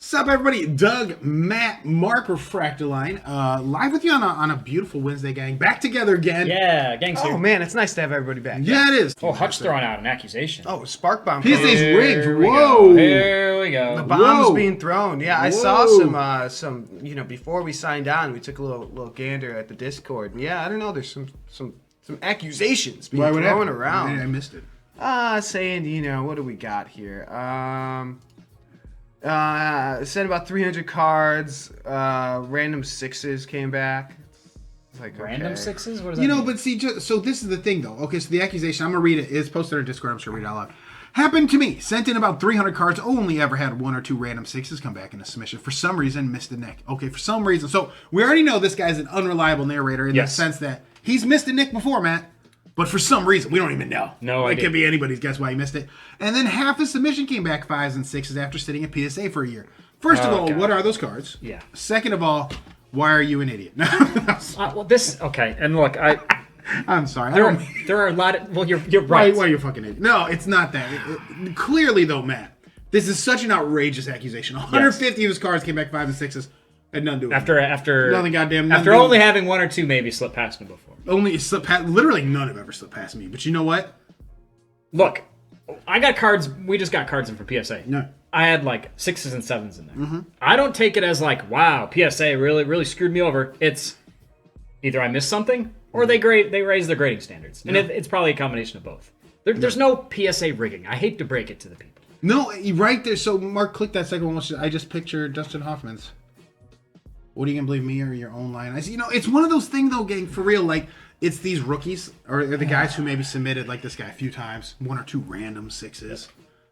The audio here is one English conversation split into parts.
What's up, everybody? Doug, Matt, Mark, Refractor-Line, live with you on a beautiful Wednesday, gang. Back together again. Yeah, gangster. Oh man, it's nice to have everybody back. Yeah, it is. Oh, Hutch throwing out an accusation. Oh, spark bomb. PSA's rigged. Here we Whoa. go. Here we go. The bomb's Whoa. being thrown. Yeah, I Whoa. saw some. You know, before we signed on, we took a little gander at the Discord. And yeah, I don't know. There's some accusations being thrown around. I missed it. Saying, you know, what do we got here? Said about 300 cards. Random sixes came back. It's like, Random okay. sixes? What does that You know, mean? but see, so this is the thing, though. Okay, so the accusation, I'm going to read it. It's posted on Discord. I'm sure read it out loud. Happened to me. Sent in about 300 cards. Only ever had one or two random sixes come back in a submission. For some reason, missed a nick. Okay, for some reason. So we already know this guy's an unreliable narrator in the sense that he's missed a nick before, Matt. But for some reason, we don't even know. No It idea. could be anybody's guess why he missed it. And then half his submission came back 5s and 6s after sitting at PSA for a year. First of all, God. what are those cards? Yeah. Second of all, why are you an idiot? Well, this okay. And look, I'm sorry. there are a lot of. Well, you're right. Why are you a fucking idiot? No, it's not that. Clearly, though, Matt, this is such an outrageous accusation. 150 of his cards came back 5s and 6s, and none do it. After nothing goddamn. after only having one or two maybe slip past me before. Only slip past. Literally, none have ever slipped past me. But you know what? Look, I got cards. We just got cards in for PSA. No. I had like 6s and 7s in there. I don't take it as like, wow, PSA really screwed me over. It's either I missed something or they raise their grading standards, and it's probably a combination of both. There's no PSA rigging. I hate to break it to the people. No, right there. So, Mark, click that second one. I just pictured Dustin Hoffman's. What are you gonna believe, me or your own line? I see. You know, it's one of those things, though, gang. For real, like it's these rookies or the guys who maybe submitted like this guy a few times, one or two random 6s.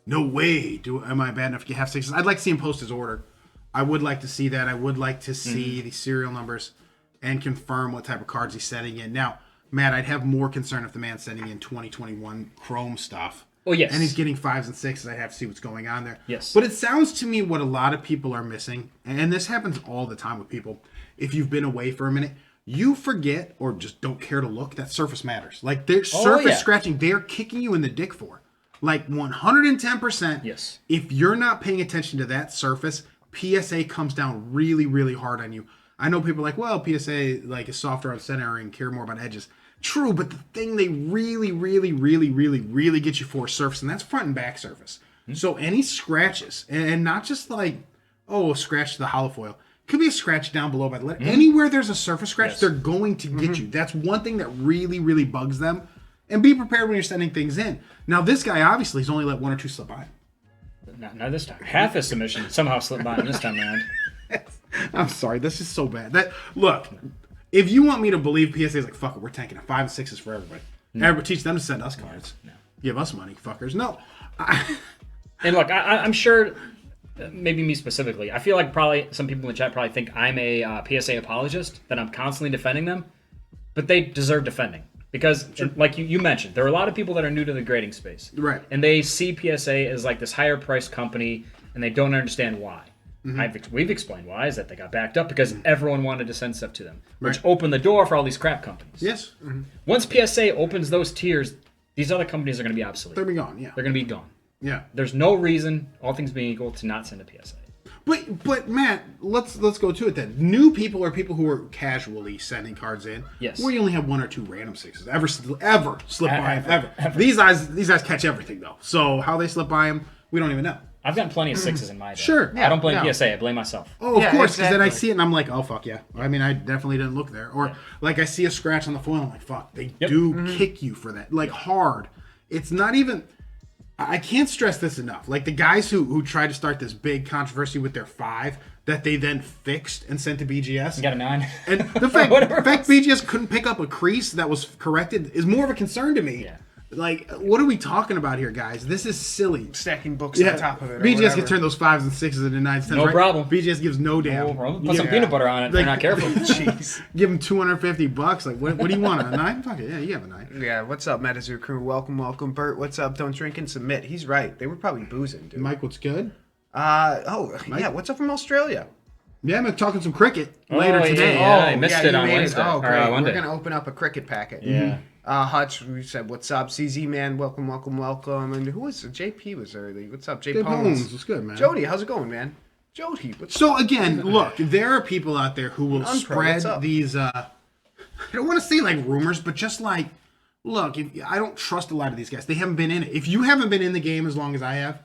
No way. Am I bad enough to have 6s? I'd like to see him post his order. I would like to see that. I would like to see the serial numbers and confirm what type of cards he's sending in. Now, Matt, I'd have more concern if the man's sending in 2021 Chrome stuff. Oh, yes. And he's getting 5s and 6s. I have to see what's going on there. Yes. But it sounds to me what a lot of people are missing, and this happens all the time with people, if you've been away for a minute, you forget or just don't care to look that surface matters. Like, their surface scratching, they're kicking you in the dick for. Like, 110%. Yes. If you're not paying attention to that surface, PSA comes down really, really hard on you. I know people are like, well, PSA like is softer on center and care more about edges. True, but the thing they really get you for is surface, and that's front and back surface. So any scratches, and not just like, oh, a scratch to the hollow foil. Could be a scratch down below by the lid. Anywhere there's a surface scratch, they're going to get you. That's one thing that really bugs them. And be prepared when you're sending things in. Now, this guy, obviously, he's only let one or two slip by. Not this time. Half his submission somehow slipped by him this time around. I'm sorry, this is so bad. Look, if you want me to believe PSA is like, fuck it, we're tanking it. 5s and 6s for everybody. Everybody teach them to send us cards. No. Give us money, fuckers. No. And look, I'm sure, maybe me specifically, I feel like probably some people in the chat probably think I'm a PSA apologist, that I'm constantly defending them, but they deserve defending. Because, like you mentioned, there are a lot of people that are new to the grading space. Right. And they see PSA as like this higher priced company, and they don't understand why. We've explained why, is that they got backed up because everyone wanted to send stuff to them, which opened the door for all these crap companies. Yes. Once PSA opens those tiers, these other companies are going to be obsolete. They'll be gone, yeah. They're going to be gone. Yeah. There's no reason, all things being equal, to not send a PSA. But Matt, let's go to it then. New people are people who are casually sending cards in. Yes. Where you only have one or two random 6s ever slip by them ever. These guys catch everything though. So how they slip by them, we don't even know. I've gotten plenty of 6s in my day. Sure. I don't blame PSA, I blame myself. Oh, of course, because then I exactly. see it and I'm like, oh, fuck yeah. I mean, I definitely didn't look there. Or, like, I see a scratch on the foil and I'm like, fuck, they do kick you for that. Like, hard. It's not even... I can't stress this enough. Like, the guys who tried to start this big controversy with their 5 that they then fixed and sent to BGS. You got a 9? And the fact BGS couldn't pick up a crease that was corrected is more of a concern to me. Yeah. Like, what are we talking about here, guys? This is silly. Stacking books on top of it. Or BGS whatever. can turn those 5s and 6s into 9s, 10s. No right? problem. BGS gives no damn. No problem. Put some peanut butter on it if they're not careful. Jeez. Give them $250. Like, what do you want? A 9? Fuck it. Yeah, you have a 9. Yeah, what's up, MetaZoo crew? Welcome. Bert, what's up? Don't drink and submit. He's right. They were probably boozing, dude. Mike, what's good? Yeah, what's up from Australia? Yeah, I'm talking some cricket later today. Yeah, I missed it you on made Wednesday. Oh, Or, great. one We're day. going to open up a cricket packet. Yeah. Hutch, we said, what's up? CZ, man, welcome. And who was it? JP was early. What's up? Jay Dave Pones. Holmes, what's good, man? Jody, how's it going, man? Jody, So again, look, there are people out there who will Unpro, spread what's up? these. I don't want to say like rumors, but just like, look, I don't trust a lot of these guys. They haven't been in it. If you haven't been in the game as long as I have,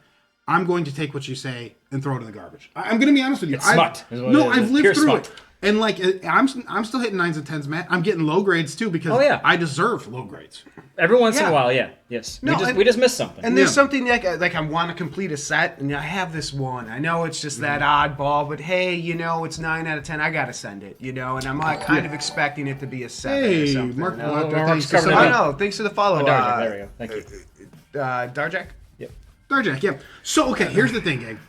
I'm going to take what you say and throw it in the garbage. I'm going to be honest with you. It's smut. I've lived Pure through smut. it. And like, I'm still hitting 9s and 10s, Matt. I'm getting low grades too because I deserve low grades. Every once in a while, yes. No, we just missed something. And there's something like I want to complete a set, and I have this one. I know it's just that oddball, but hey, it's 9 out of 10. I gotta send it, and I'm like kind of expecting it to be a 7 or Hey, something. Mark, Mark's thanks. covered it I up. know. Thanks for the follow. Darjack, there we go. Thank you. Darjack. Yep. Darjack, yeah. So okay, here's the thing, gang.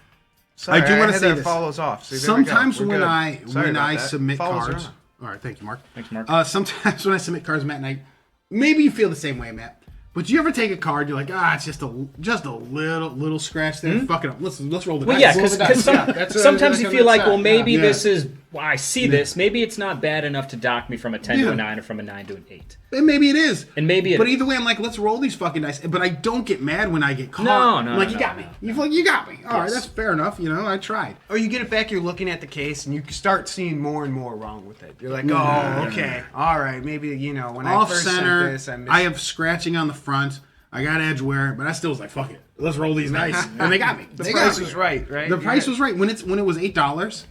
Sorry, I do want to had say that this. follows off. So there we go. Sometimes We're when good. Sorry about I that. submit Follows cards, around. all right, thank you, Mark. Thanks, Mark. Sometimes when I submit cards, Matt, and maybe you feel the same way, Matt. But do you ever take a card? You're like, it's just a little scratch there. Fuck it up. Let's roll the Well, dice. yeah, Roll the dice. because sometimes you feel like, well, maybe Yeah. this is. Well, I see this. Maybe it's not bad enough to dock me from a 10 to a 9 or from a 9 to an 8. And maybe it is. And maybe it But is. either way, I'm like, let's roll these fucking dice. But I don't get mad when I get caught. No, I'm like, you got me. You feel like you got me. All right, that's fair enough. I tried. Or you get it back, you're looking at the case, and you start seeing more and more wrong with it. You're like, okay, all right, maybe, when I Off first center. sent this, I missed I have scratching on the front. I got edge wear, but I still was like, fuck it. Let's roll these dice. And they got me. The They price got me. was right, right? The price was right. When it was $8,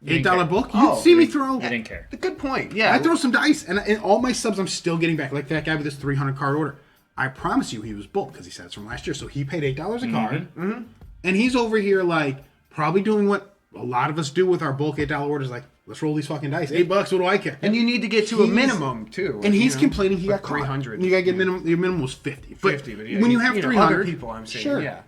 didn't $8 care. book, you'd see me throw. You didn't care. a good point, yeah. I throw some dice, and all my subs I'm still getting back. Like that guy with this 300 card order. I promise you he was bulk because he said it's from last year. So he paid $8 a card. Mm-hmm. And he's over here like probably doing what a lot of us do with our bulk $8 orders. Like, let's roll these fucking dice. $8, what do I care? And you need to get to a minimum, too. And he's complaining he got caught. 300. You got to get minimum. Your minimum was 50. But 50, but yeah, when you have 300, other people, I'm saying, sure. yeah,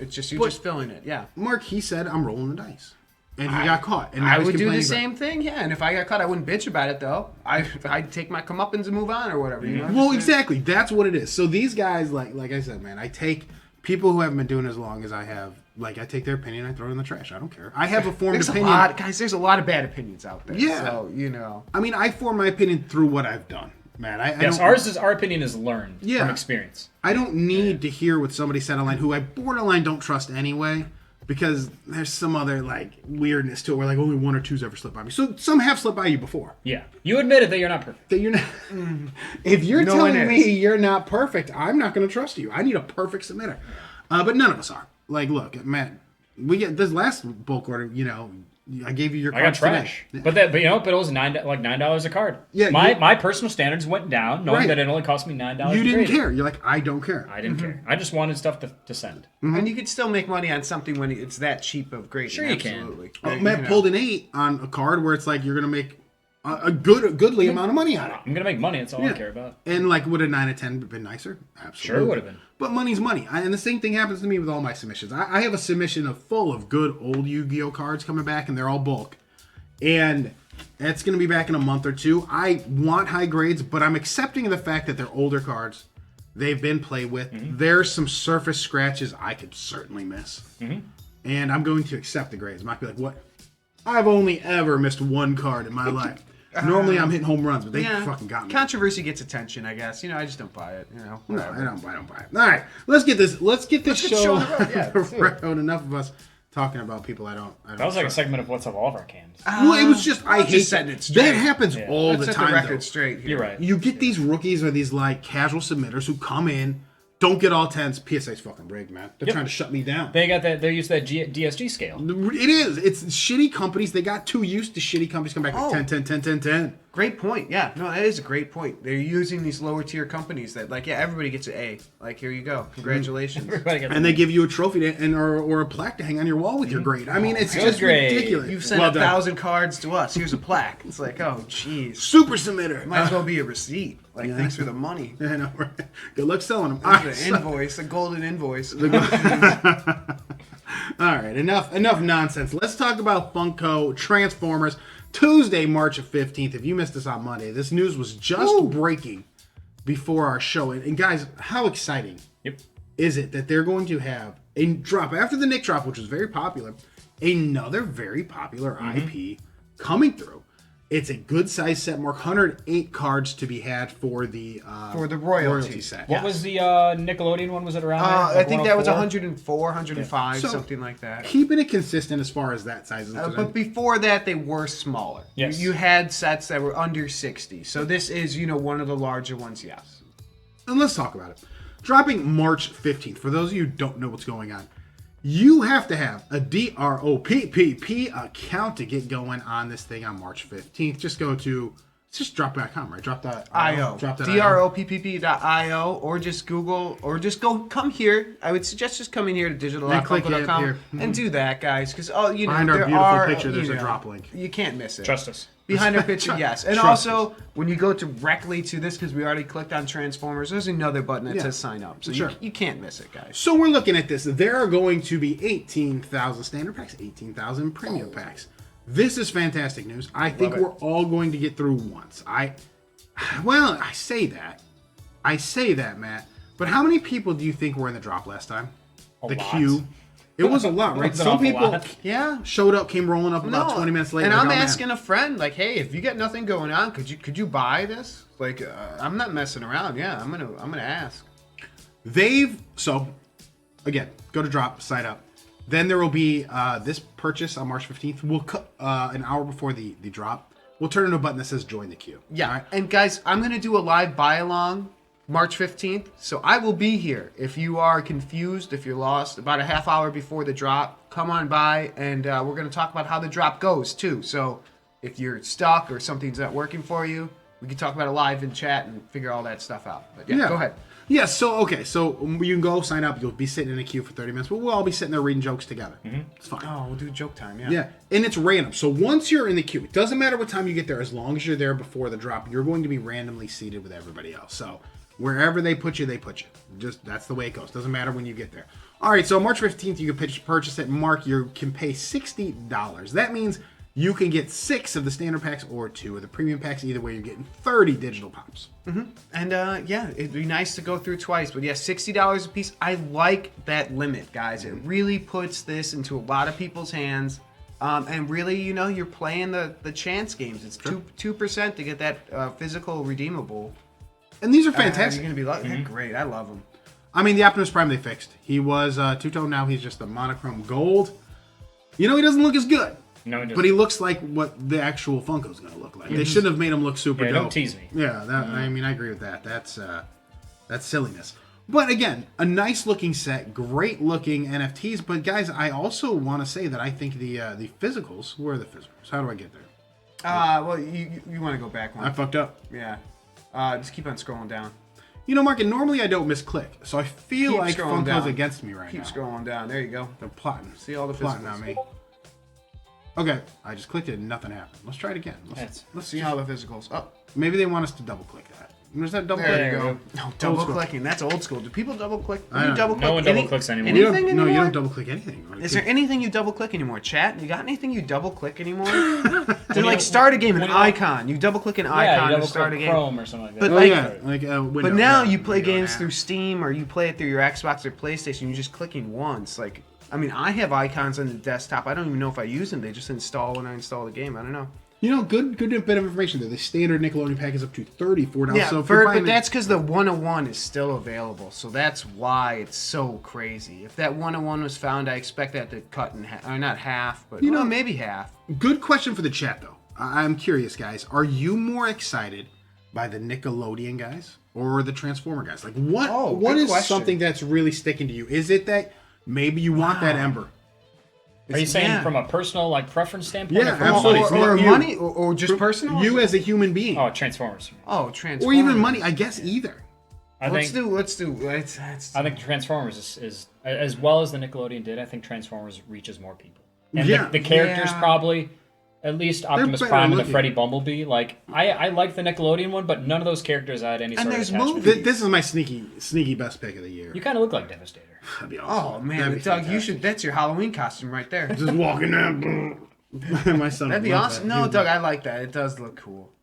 it's just, you're just filling it, yeah. Mark, he said, I'm rolling the dice. And he got caught. And now I he's would do the complaining same thing, yeah. And if I got caught, I wouldn't bitch about it, though. I'd take my comeuppance and move on or whatever, Well, exactly. That's what it is. So these guys, like I said, man, I take people who haven't been doing it as long as I have. Like, I take their opinion and I throw it in the trash. I don't care. I have a formed opinion. There's a lot of bad opinions out there. Yeah. So, I mean, I form my opinion through what I've done, man. Yes, our opinion is learned from experience. I don't need to hear what somebody said online who I borderline don't trust anyway, because there's some other like weirdness to it where like only 1 or 2's ever slipped by me. So some have slipped by you before. Yeah, you admitted that you're not perfect. That you're not. If you're No one telling is. me you're not perfect, I'm not going to trust you. I need a perfect submitter. But none of us are. Like, look, Matt, we get this last bulk order. I gave you your. I got cards trash, today. but it was $9 a card. Yeah, my personal standards went down, knowing Right. that it only cost me $9. You to didn't grade it. care. You're like, I don't care. I didn't care. I just wanted stuff to send. And you could still make money on something when it's that cheap of grading. Sure you can. Absolutely. Matt pulled an 8 on a card where it's like you're going to make a goodly amount of money on it. I'm gonna make money. That's all I care about. And like, would a 9 or 10 been nicer? Absolutely. Sure, it would have been. But money's money. And the same thing happens to me with all my submissions. I have a submission full of good old Yu-Gi-Oh cards coming back, and they're all bulk. And it's going to be back in a month or two. I want high grades, but I'm accepting the fact that they're older cards. They've been played with. Mm-hmm. There's some surface scratches I could certainly miss. Mm-hmm. And I'm going to accept the grades. I might be like, what? I've only ever missed 1 card in my life. Normally I'm hitting home runs, but they fucking got me. Controversy gets attention, I guess. I just don't buy it. No, Whatever. I don't buy it. All right, let's get this get the show show on the road. Yeah, let's do it. road. Enough of us talking about people I don't That was like a trust. segment of what's up all of our cans. Well, it was just I just hate setting it straight. that happens all Let's the set time. the record though. straight here. You're right. You get these rookies or these like casual submitters who come in, don't get all 10s. PSA's fucking rigged, man. They're trying to shut me down. They got that. They're used to that DSG scale. It is. It's shitty companies. They got too used to shitty companies come back like 10, 10, 10, 10, 10. Great point. Yeah, no, that is a great point. They're using these lower tier companies that, like, everybody gets an A. Like, here you go. Congratulations. Everybody gets And they give you a trophy or a plaque to hang on your wall with your grade. I mean, it's Good just grade. ridiculous. You've sent Well 1,000 cards to us. Here's a plaque. It's like, oh, jeez. Super submitter. Might as well be a receipt. Like, thanks for the money. I know, right? Good luck selling them. The invoice, a golden invoice. All right, enough nonsense. Let's talk about Funko Transformers. Tuesday, March 15th. If you missed this on Monday, this news was just breaking before our show. And guys, how exciting is it that they're going to have a drop after the Nick drop, which was very popular, another very popular IP coming through. It's a good size set, Mark. 108 cards to be had for the royalty set. What was the Nickelodeon one? Was it around there? I think that was 104? 104, 105, So, something like that. Keeping it consistent as far as that size is But before that, they were smaller. Yes. You had sets that were under 60. So this is, one of the larger ones, yes. And let's talk about it. Dropping March 15th. For those of you who don't know what's going on, you have to have a DROPPP account to get going on this thing on March 15th. Just go to, it's just drop.com, right? IO. DROPPP.io, or just Google, or just come here. I would suggest just coming here to digital.funko.com and do that, guys. Because, behind our beautiful picture, there's a drop link. You can't miss it. Trust us. Behind our picture, yes. And Trust also, when you go directly to this, because we already clicked on Transformers, there's another button that says sign up. So you can't miss it, guys. So we're looking at this. There are going to be 18,000 standard packs, 18,000 premium packs. This is fantastic news. I think we're all going to get through once. I say that, Matt. But how many people do you think were in the drop last time? A the lot. queue. It was a lot, right? Was it Some awful people, lot? showed up, came rolling up about 20 minutes later. And I'm like, "Oh, asking a friend, like, hey, if you got nothing going on, could you buy this? Like, I'm not messing around. Yeah, I'm gonna ask. So again, go to drop, sign up. Then there will be this purchase on March 15th. We'll cut an hour before the drop. We'll turn into a button that says join the queue. Yeah, All right? and guys, I'm gonna do a live buy along March 15th, so I will be here. If you are confused, if you're lost, about a half hour before the drop, come on by, and we're going to talk about how the drop goes, too. So if you're stuck or something's not working for you, we can talk about it live in chat and figure all that stuff out. But yeah. Go ahead. Yeah, so you can go sign up. You'll be sitting in a queue for 30 minutes, but we'll all be sitting there reading jokes together. It's fine. Oh, we'll do joke time, yeah. Yeah, and it's random. So once you're in the queue, it doesn't matter what time you get there, as long as you're there before the drop, you're going to be randomly seated with everybody else. So wherever they put you, they put you. Just that's the way it goes. Doesn't matter when you get there. All right, so March 15th, you can purchase it. Mark, you can pay $60. That means you can get 6 of the standard packs or 2 of the premium packs. Either way, you're getting 30 digital pops. And it'd be nice to go through twice. But yeah, $60 a piece. I like that limit, guys. It really puts this into a lot of people's hands. And really, you're playing the chance games. It's 2% to get that physical redeemable. And these are fantastic. You're going to be they're great. I love them. I mean, the Optimus Prime they fixed. He was two-tone. Now he's just a monochrome gold. He doesn't look as good. No, but he looks like what the actual Funko's going to look like. They shouldn't have made him look super dope. Don't tease me. Yeah, I mean, I agree with that. That's silliness. But again, a nice looking set, great looking NFTs. But guys, I also want to say that I think the physicals. Where are the physicals? How do I get there? Well, you want to go back one. I fucked up. Yeah. Just keep on scrolling down. Mark, and normally I don't misclick, so I feel Keep like scrolling Funko's down. against me right Keep now. scrolling down. There you go. They're plotting. See all the plotting physicals. on me. Okay, I just clicked it and nothing happened. Let's try it again. Let's see all the physicals. Oh, maybe they want us to double click that. There's that double there click. you go. No, double clicking. That's old school. Do people double click? I You don't double know. click No one double clicks anymore. Anything No, anymore? you don't double click anything. Right? Is there anything you double click anymore? Chat? You got anything you double click anymore? To like start a game, an icon. You double click an icon you to start a game. Chrome or something like that. But Oh like- yeah, like Windows, But now yeah, you play Windows games app. through Steam or you play it through your Xbox or PlayStation. You're just clicking once. Like, I mean, I have icons on the desktop. I don't even know if I use them. They just install when I install the game. I don't know. Good bit of information there. The standard Nickelodeon pack is up to $34. Yeah, so if you're buying but that's because the 101 is still available. So that's why it's so crazy. If that 101 was found, I expect that to cut in half. Or not half, but maybe half. Good question for the chat though. I'm curious, guys. Are you more excited by the Nickelodeon guys or the Transformer guys? Like, what good is question. something that's really sticking to you? Is it that maybe you want that Ember? Are you saying yeah. from a personal preference standpoint? Yeah, or from absolutely. money? Or You- money, or just personal? You as a human being, Oh, Transformers. Oh, Transformers. or even money? I guess either. Let's do. I think Transformers is as well as the Nickelodeon did. I think Transformers reaches more people, and Yeah. the characters Yeah. probably, at least Optimus better Prime and the looking. Freddy Bumblebee. Like I like the Nickelodeon one, but none of those characters I had any sort of there's attachment. movies. to. This is my sneaky best pick of the year. You kind of look like Devastator. That'd be awesome. Oh man, That'd be Doug, you fantastic. should. That's your Halloween costume right there. Just walking down. My son. That'd be would love awesome. that. No, He'd Doug, love I like that. It does look cool.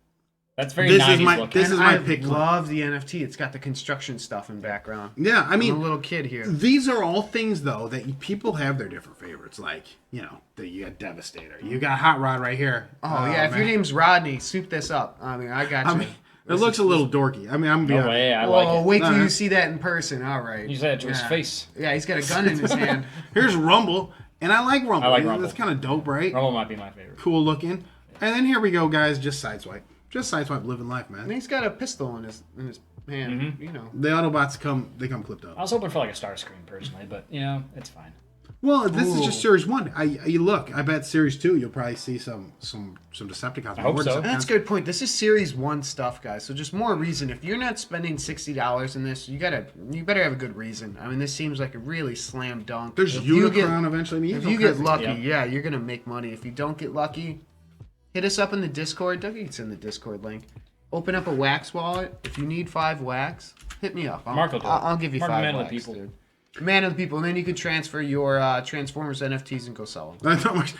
That's very This 90s is my looking. this is my I pick. love the NFT. It's got the construction stuff in background. Yeah, I I'm mean, a little kid here. these are all things though that people have their different favorites. Like you got Devastator, you got Hot Rod right here. Oh yeah, if man. your name's Rodney, soup this up. I mean, I got you. I mean, it looks a little dorky. I mean, I'm No gonna be way, I Whoa, like it. wait till Nah. you see that in person. All right. You said it to his face. Yeah, he's got a gun in his hand. Here's Rumble, and I like Rumble. I like Rumble. That's kind of dope, right? Rumble might be my favorite. Cool looking. And then here we go, guys. Just sideswipe. Just sideswipe, living life, And man. he's got a pistol in his hand. Mm-hmm. You know. The Autobots come clipped I up. was hoping for like a star screen personally, but it's fine. Well, this is Ooh. just Series 1. You look. I bet Series 2 you'll probably see some Decepticons. I hope more so. Decepticons. That's a good point. This is Series 1 stuff, guys. So just more reason. If you're not spending $60 in this, you better have a good reason. I mean, this seems like a really slam dunk. There's If you get- Unicron eventually. I mean, If you get lucky, Yeah. yeah, you're gonna make money. If you don't get lucky, hit us up in the Discord. Dougie's in the Discord link. Open up a wax wallet. If you need 5 wax, hit me up. Mark will do it. I'll give you Mark, 5 man of the wax, people. dude. Man of the people, and then you can transfer your Transformers NFTs and go sell them.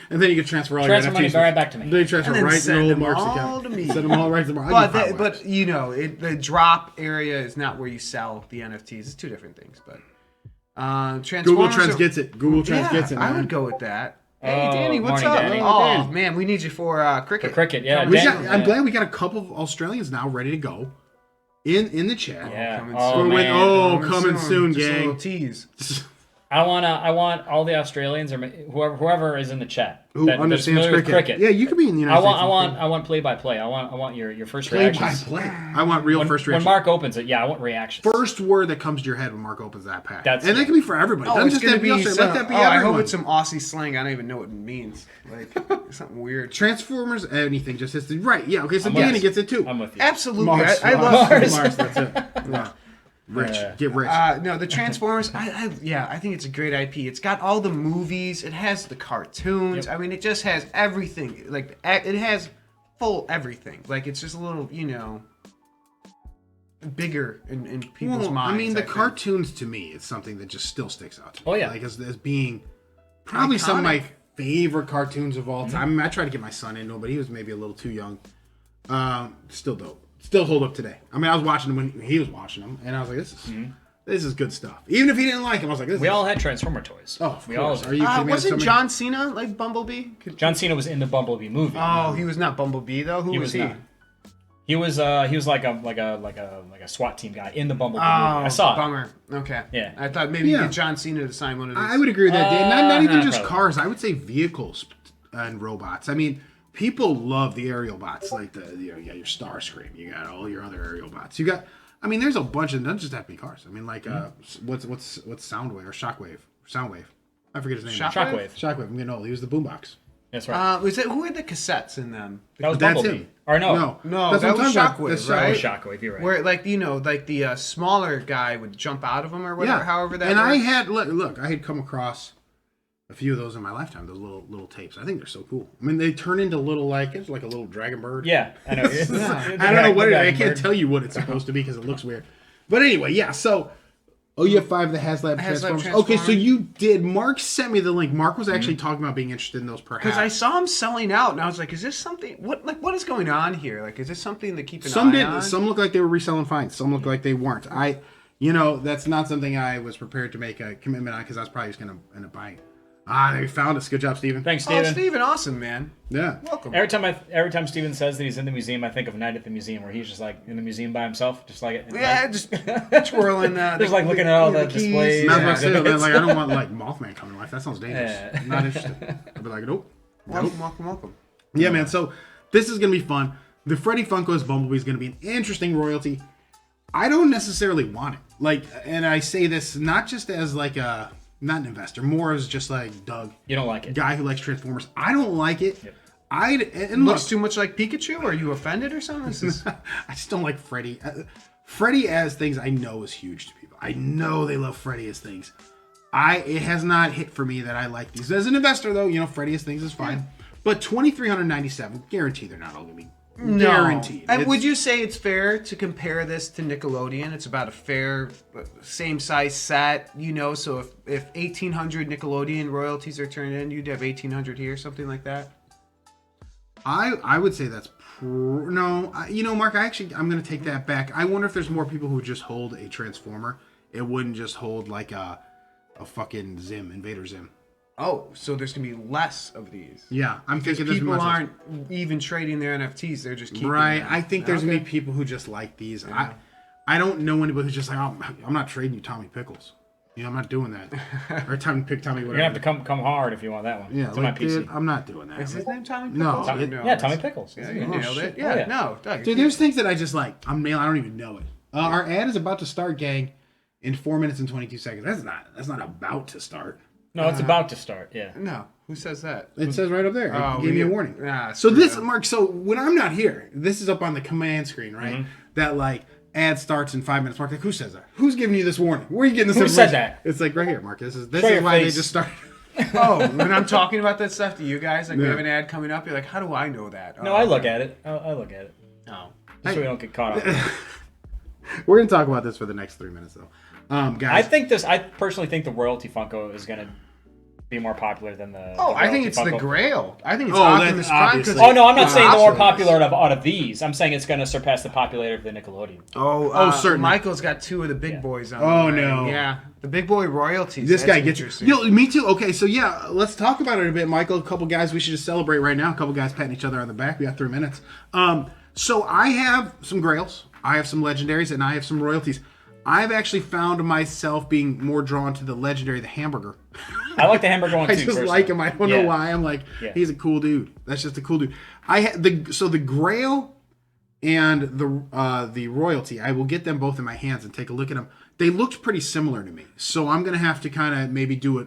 And then you can transfer all Transfer your money NFTs. right back to me. Then you transfer And then right to send the them Mark's all account. to me. Send them all right to Mark. But you know, the drop area is not where you sell the NFTs. It's 2 different things. But Transformers Google Trends are- gets it. Google Trends Yeah, gets it, I man. would go with that. Hey, Oh, Danny, what's morning, up? Danny. Oh, Danny. man, we need you for cricket. For cricket, yeah. We Dan- got, I'm glad we got a couple of Australians now ready to go in the chat. Yeah. Coming Oh, soon. man. Coming soon, Just a little gang. tease. I want all the Australians or whoever is in the chat Who that's understands familiar with cricket. Yeah, you could be in the United I States. want play by play. I want your first play by reactions. play. I want real first When reaction. Mark opens it, I want reactions. First word that comes to your head when Mark opens that pack. That's and that it. can be for everybody. Oh, Doesn't it's just gonna have to be be Australia. some, Let that be I everyone. hope it's some Aussie slang. I don't even know what it means. Like something weird. Transformers, anything, just hits the right. Yeah, okay, so I'm Danny with gets it too. I'm with you. Absolutely, Mars, I love. Mars, that's it. Yeah. Rich, get rich. No, the Transformers. I think it's a great IP. It's got all the movies. It has the cartoons. Yep. I mean, it just has everything. Like it has full everything. Like it's just a little, bigger in people's Well, minds. I mean, the think. cartoons to me is something that just still sticks out to me. Oh, yeah. like as being probably some of Iconic. my favorite cartoons of all time. I mean, I tried to get my son into it, but he was maybe a little too young. Still dope. Still hold up today. I mean, I was watching them when he was watching them, and I was like, this is good stuff. Even if he didn't like them, I was like, this We is all had Transformer toys. Oh, of we all course. did. Are you kidding me? Wasn't Somebody- John Cena like Bumblebee? John Cena was in the Bumblebee movie. Oh, he was not Bumblebee though. Who he was was he? not. He was like a SWAT team guy in the Bumblebee movie. I saw it. Bummer. Okay. Yeah. I thought maybe you Yeah. get John Cena to sign one of these. I would agree with that, Dan. Not even just probably. cars. I would say vehicles and robots. I mean, people love the aerial bots, like you got your Starscream, you got all your other aerial bots. You got, I mean, there's a bunch of. It doesn't just have to be cars. I mean, like what's Soundwave or Shockwave? Soundwave. I forget his name. Shockwave. Shockwave. I'm getting old. He was the boombox. That's right. Who had the cassettes in them? that was That's Bumblebee. him. Or no. No, That's that what I'm was talking about. Shockwave, That's That right? was Shockwave. You're right. Where like the smaller guy would jump out of them or whatever, however that. And I works. had look, I had come across a few of those in my lifetime. Those little tapes. I think they're so cool. I mean, they turn into little it's like a little dragon bird. Yeah, I know. I don't know what I can't tell you what it's supposed to be because it looks weird. But anyway, yeah. So, you have 5 of the HasLab Transformers. Okay, so Transformer. you did. Mark sent me the link. Mark was actually talking about being interested in those, perhaps. Because I saw him selling out, and I was like, "Is this something? What is going on here? Like, is this something to keep an Some eye did. on?" Some look like they were reselling fine. Some look like they weren't. That's not something I was prepared to make a commitment on because I was probably just going to end up buying. They found us. Good job, Steven. Thanks, Oh, Steven. Steven, awesome, man. Yeah. Welcome. Every time Steven says that he's in the museum, I think of Night at the Museum, where he's just like in the museum by himself, just like Yeah, just twirling. Just like looking at all the keys. displays. Not Yeah. about to say, like, I don't want like Mothman coming to life. That sounds dangerous. Yeah. I'm not interested. I'd be like, nope. Welcome. Yeah, man. So this is gonna be fun. The Freddy Funkos Bumblebee is gonna be an interesting royalty. I don't necessarily want it. And I say this not just as like not an investor, more as just like Doug, You don't like it. guy who likes Transformers. I don't like it. Yep. And look, Looks too much like Pikachu. Are you offended or something? This is I just don't like Freddy. Freddy as things I know is huge to people. I know they love Freddy as things. It has not hit for me that I like these. As an investor though, Freddy as things is fine. But 2,397, guarantee they're not all gonna be guaranteed. And would you say it's fair to compare this to Nickelodeon? It's about a fair, same size set, So if 1,800 Nickelodeon royalties are turned in, you'd have 1,800 here, something like that. I would say that's no. Mark. I'm going to take that back. I wonder if there's more people who just hold a Transformer. It wouldn't just hold like a fucking Zim, Invader Zim. Oh, so there's gonna be less of these. Yeah, I'm thinking people aren't even trading their NFTs; they're just keeping them. I think there's gonna be people who just like these. Yeah. I don't know anybody who's just like, oh, I'm not trading you Tommy Pickles. I'm not doing that. Or Tommy whatever. You're gonna have to come hard if you want that one. Yeah, it's like, on my PC. dude, I'm not doing that. Is his name Tommy No. Pickles? Tommy Pickles. Yeah, you nailed it. Yeah, yeah. No, Doug, dude, there's things that I just like. I don't even know it. Our ad is about to start, gang, in 4 minutes and 22 seconds. That's not about to start. No, it's about to start. Yeah. No, who says that? It says right up there. Oh, It gave me a warning. So this, Mark. So when I'm not here, this is up on the command screen, right? Mm-hmm. That like ad starts in 5 minutes. Mark, like, who says that? Who's giving you this warning? Where are you getting this? Who said that? It's like right here, Mark. This is Show your why face. they just started. Oh, when I'm talking about that stuff to you guys, like we Yeah. have an ad coming up, you're like, how do I know that? No, I look at it. I look at it. No. Just so we don't get caught up. We're gonna talk about this for the next 3 minutes, though. Guys, I personally think the royalty Funko is gonna be more popular than the. Oh, the I think royalty it's Funko. the Grail. I think it's Oh, Optimus that's Prime. obviously- Oh no, I'm not saying the more Optimus. popular out of these. I'm saying it's gonna surpass the popularity of the Nickelodeon. Oh, certainly. Michael's got two of the big Yeah. boys on. Oh, the way. no. Yeah, the big boy royalties. this That's guy gets interesting. Yo, me too. Okay, so yeah, let's talk about it a bit, Michael. A couple guys we should just celebrate right now. A couple guys patting each other on the back. We got 3 minutes. So I have some Grails, I have some Legendaries, and I have some royalties. I've actually found myself being more drawn to the Legendary, the hamburger. I like the hamburger one too. I just personally. like him. I don't know Yeah. why. I'm like, Yeah. he's a cool dude. That's just a cool dude. The Grail and the royalty. I will get them both in my hands and take a look at them. They looked pretty similar to me, so I'm gonna have to kind of maybe do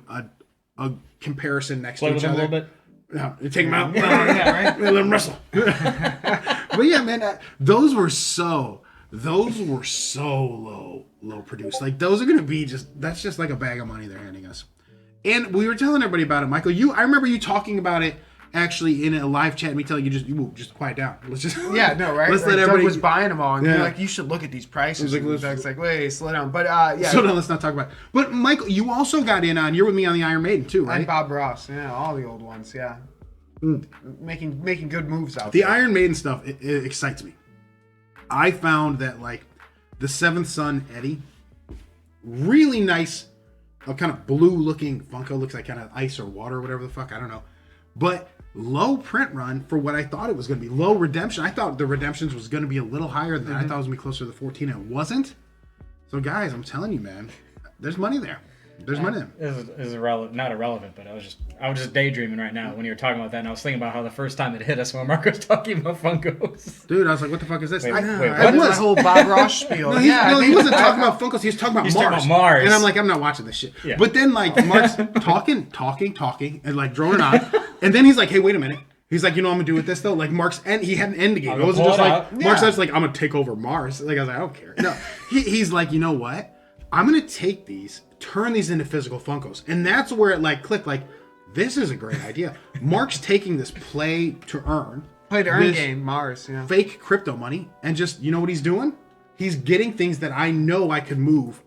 a comparison next Play to with each them a other. little bit. No, take them out. yeah, right. Let them wrestle. But yeah, man, those were so low produced. Like those are gonna be that's just like a bag of money they're handing us. And we were telling everybody about it, Michael. I remember you talking about it actually in a live chat. And me telling you just quiet down. Let's just Yeah, no, right? Let's Like, let Doug everybody was buying them all, and Yeah. you're like, you should look at these prices. I was like, And Doug's like, wait, slow down. But yeah, So no, let's not talk about it. But Michael, you also got in on. You're with me on the Iron Maiden too, right? and Bob Ross, yeah, all the old ones, yeah, making good moves out The there. Iron Maiden stuff it excites me. I found that like the Seventh Son Eddie, really nice, kind of blue looking Funko, looks like kind of ice or water or whatever the fuck, I don't know. But low print run for what I thought it was going to be. Low redemption. I thought the redemptions was going to be a little higher than that. I thought it was going to be closer to the 14. It wasn't. So guys, I'm telling you, man, there's money there. There's money there. This is not irrelevant, but I was just daydreaming right now when you were talking about that, and I was thinking about how the first time it hit us when Mark was talking about Funkos. Dude, I was like, what the fuck is this? Wait, I wait, I what? did my whole Bob Ross spiel. No, he wasn't talking about Funkos. He was talking about He's Mars. talking about Mars. And I'm like, I'm not watching this shit. Yeah. But then, like, Mark's talking, and, like, droning on. And then he's like, hey, wait a minute. He's like, you know what I'm going to do with this, though? Like, he had an end game. I'm It wasn't gonna just pull like, it out. Mark's Yeah. just like, I'm going to take over Mars. Like, I was like, I don't care. No. He's like, you know what? I'm going to take these, turn these into physical Funkos. And that's where it, like, clicked. Like, this is a great idea. Mark's taking this play to earn. Play to earn this game, Mars, yeah. fake crypto money, and just, you know what he's doing? He's getting things that I know I could move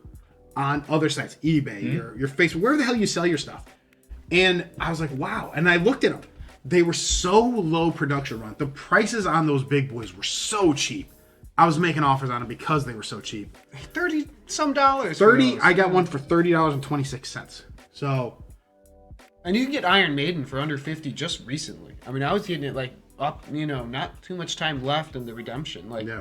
on other sites, eBay, your Facebook, wherever the hell you sell your stuff. And I was like, wow. And I looked at them. They were so low production run. The prices on those big boys were so cheap. I was making offers on them because they were so cheap. $30-some dollars. for 30. those. I got one for $30.26. So And you can get Iron Maiden for under 50 just recently. I mean, I was getting it like up, not too much time left in the redemption. Like yeah.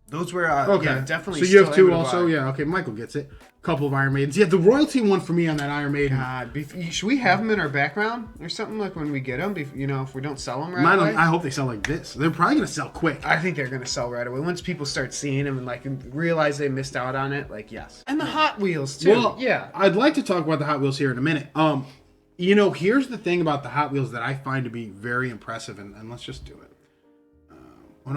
those were Okay. yeah, definitely. So you have still two able to also. buy. Yeah. Okay. Michael gets it. Couple of Iron Maidens. Yeah. The royalty one for me on that Iron Maiden. God, should we have them in our background or something like when we get them? If we don't sell them right Mine, away. I hope they sell like this. They're probably gonna sell quick. I think they're gonna sell right away once people start seeing them and like realize they missed out on it. Like yes, and the Hot Wheels too. Well, yeah. I'd like to talk about the Hot Wheels here in a minute. Here's the thing about the Hot Wheels that I find to be very impressive, and let's just do it.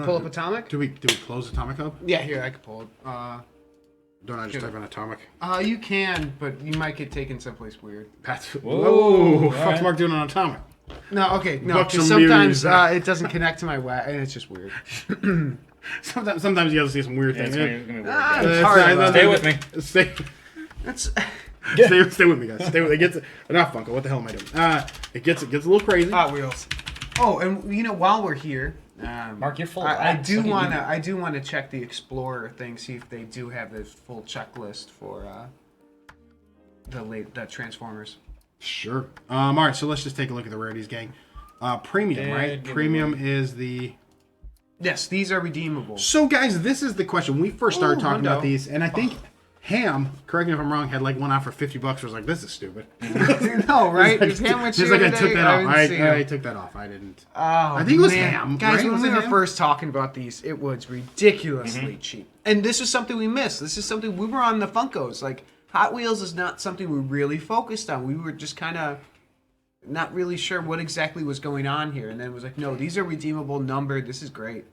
Pull up Atomic. Do we close Atomic Hub? Yeah, here I can pull it. Don't I just type in Atomic? You can, but you might get taken someplace weird. Whoa! all Fuck's right. Mark doing on Atomic? No, okay, no. Buck 'Cause some sometimes beauties. it doesn't connect to my web, and it's just weird. Sometimes you have to see some weird Yeah, things. it's gonna be weird. Ah, guys. it's hard. Stay with me. Stay. That's Stay with me, guys. Stay with. It gets not Funko. What the hell am I doing? It gets a little crazy. Hot Wheels. Oh, and you know, while we're here, Mark, you're full of I wax. do Look at wanna you. I do wanna check the Explorer thing, see if they do have the full checklist for the Transformers. Sure. All right, so let's just take a look at the rarities, gang. Premium, right? Dead Premium is the... Yes, these are redeemable. So, guys, this is the question. When we first started Ooh, talking about hundo. these, and I think Ham, correct me if I'm wrong, had like one out for $50. Was like, this is stupid. No, right? He's Is Ham with he's you like, I today? took that off. didn't see I him. took that off. I didn't. Oh, I think it was man. Ham, Guys, right? when Was we it were Ham? first talking about these, it was ridiculously cheap. And this is something we missed. This is something we were on the Funkos. Like, Hot Wheels is not something we really focused on. We were just kind of not really sure what exactly was going on here. And then it was like, no, these are redeemable, numbered. This is great.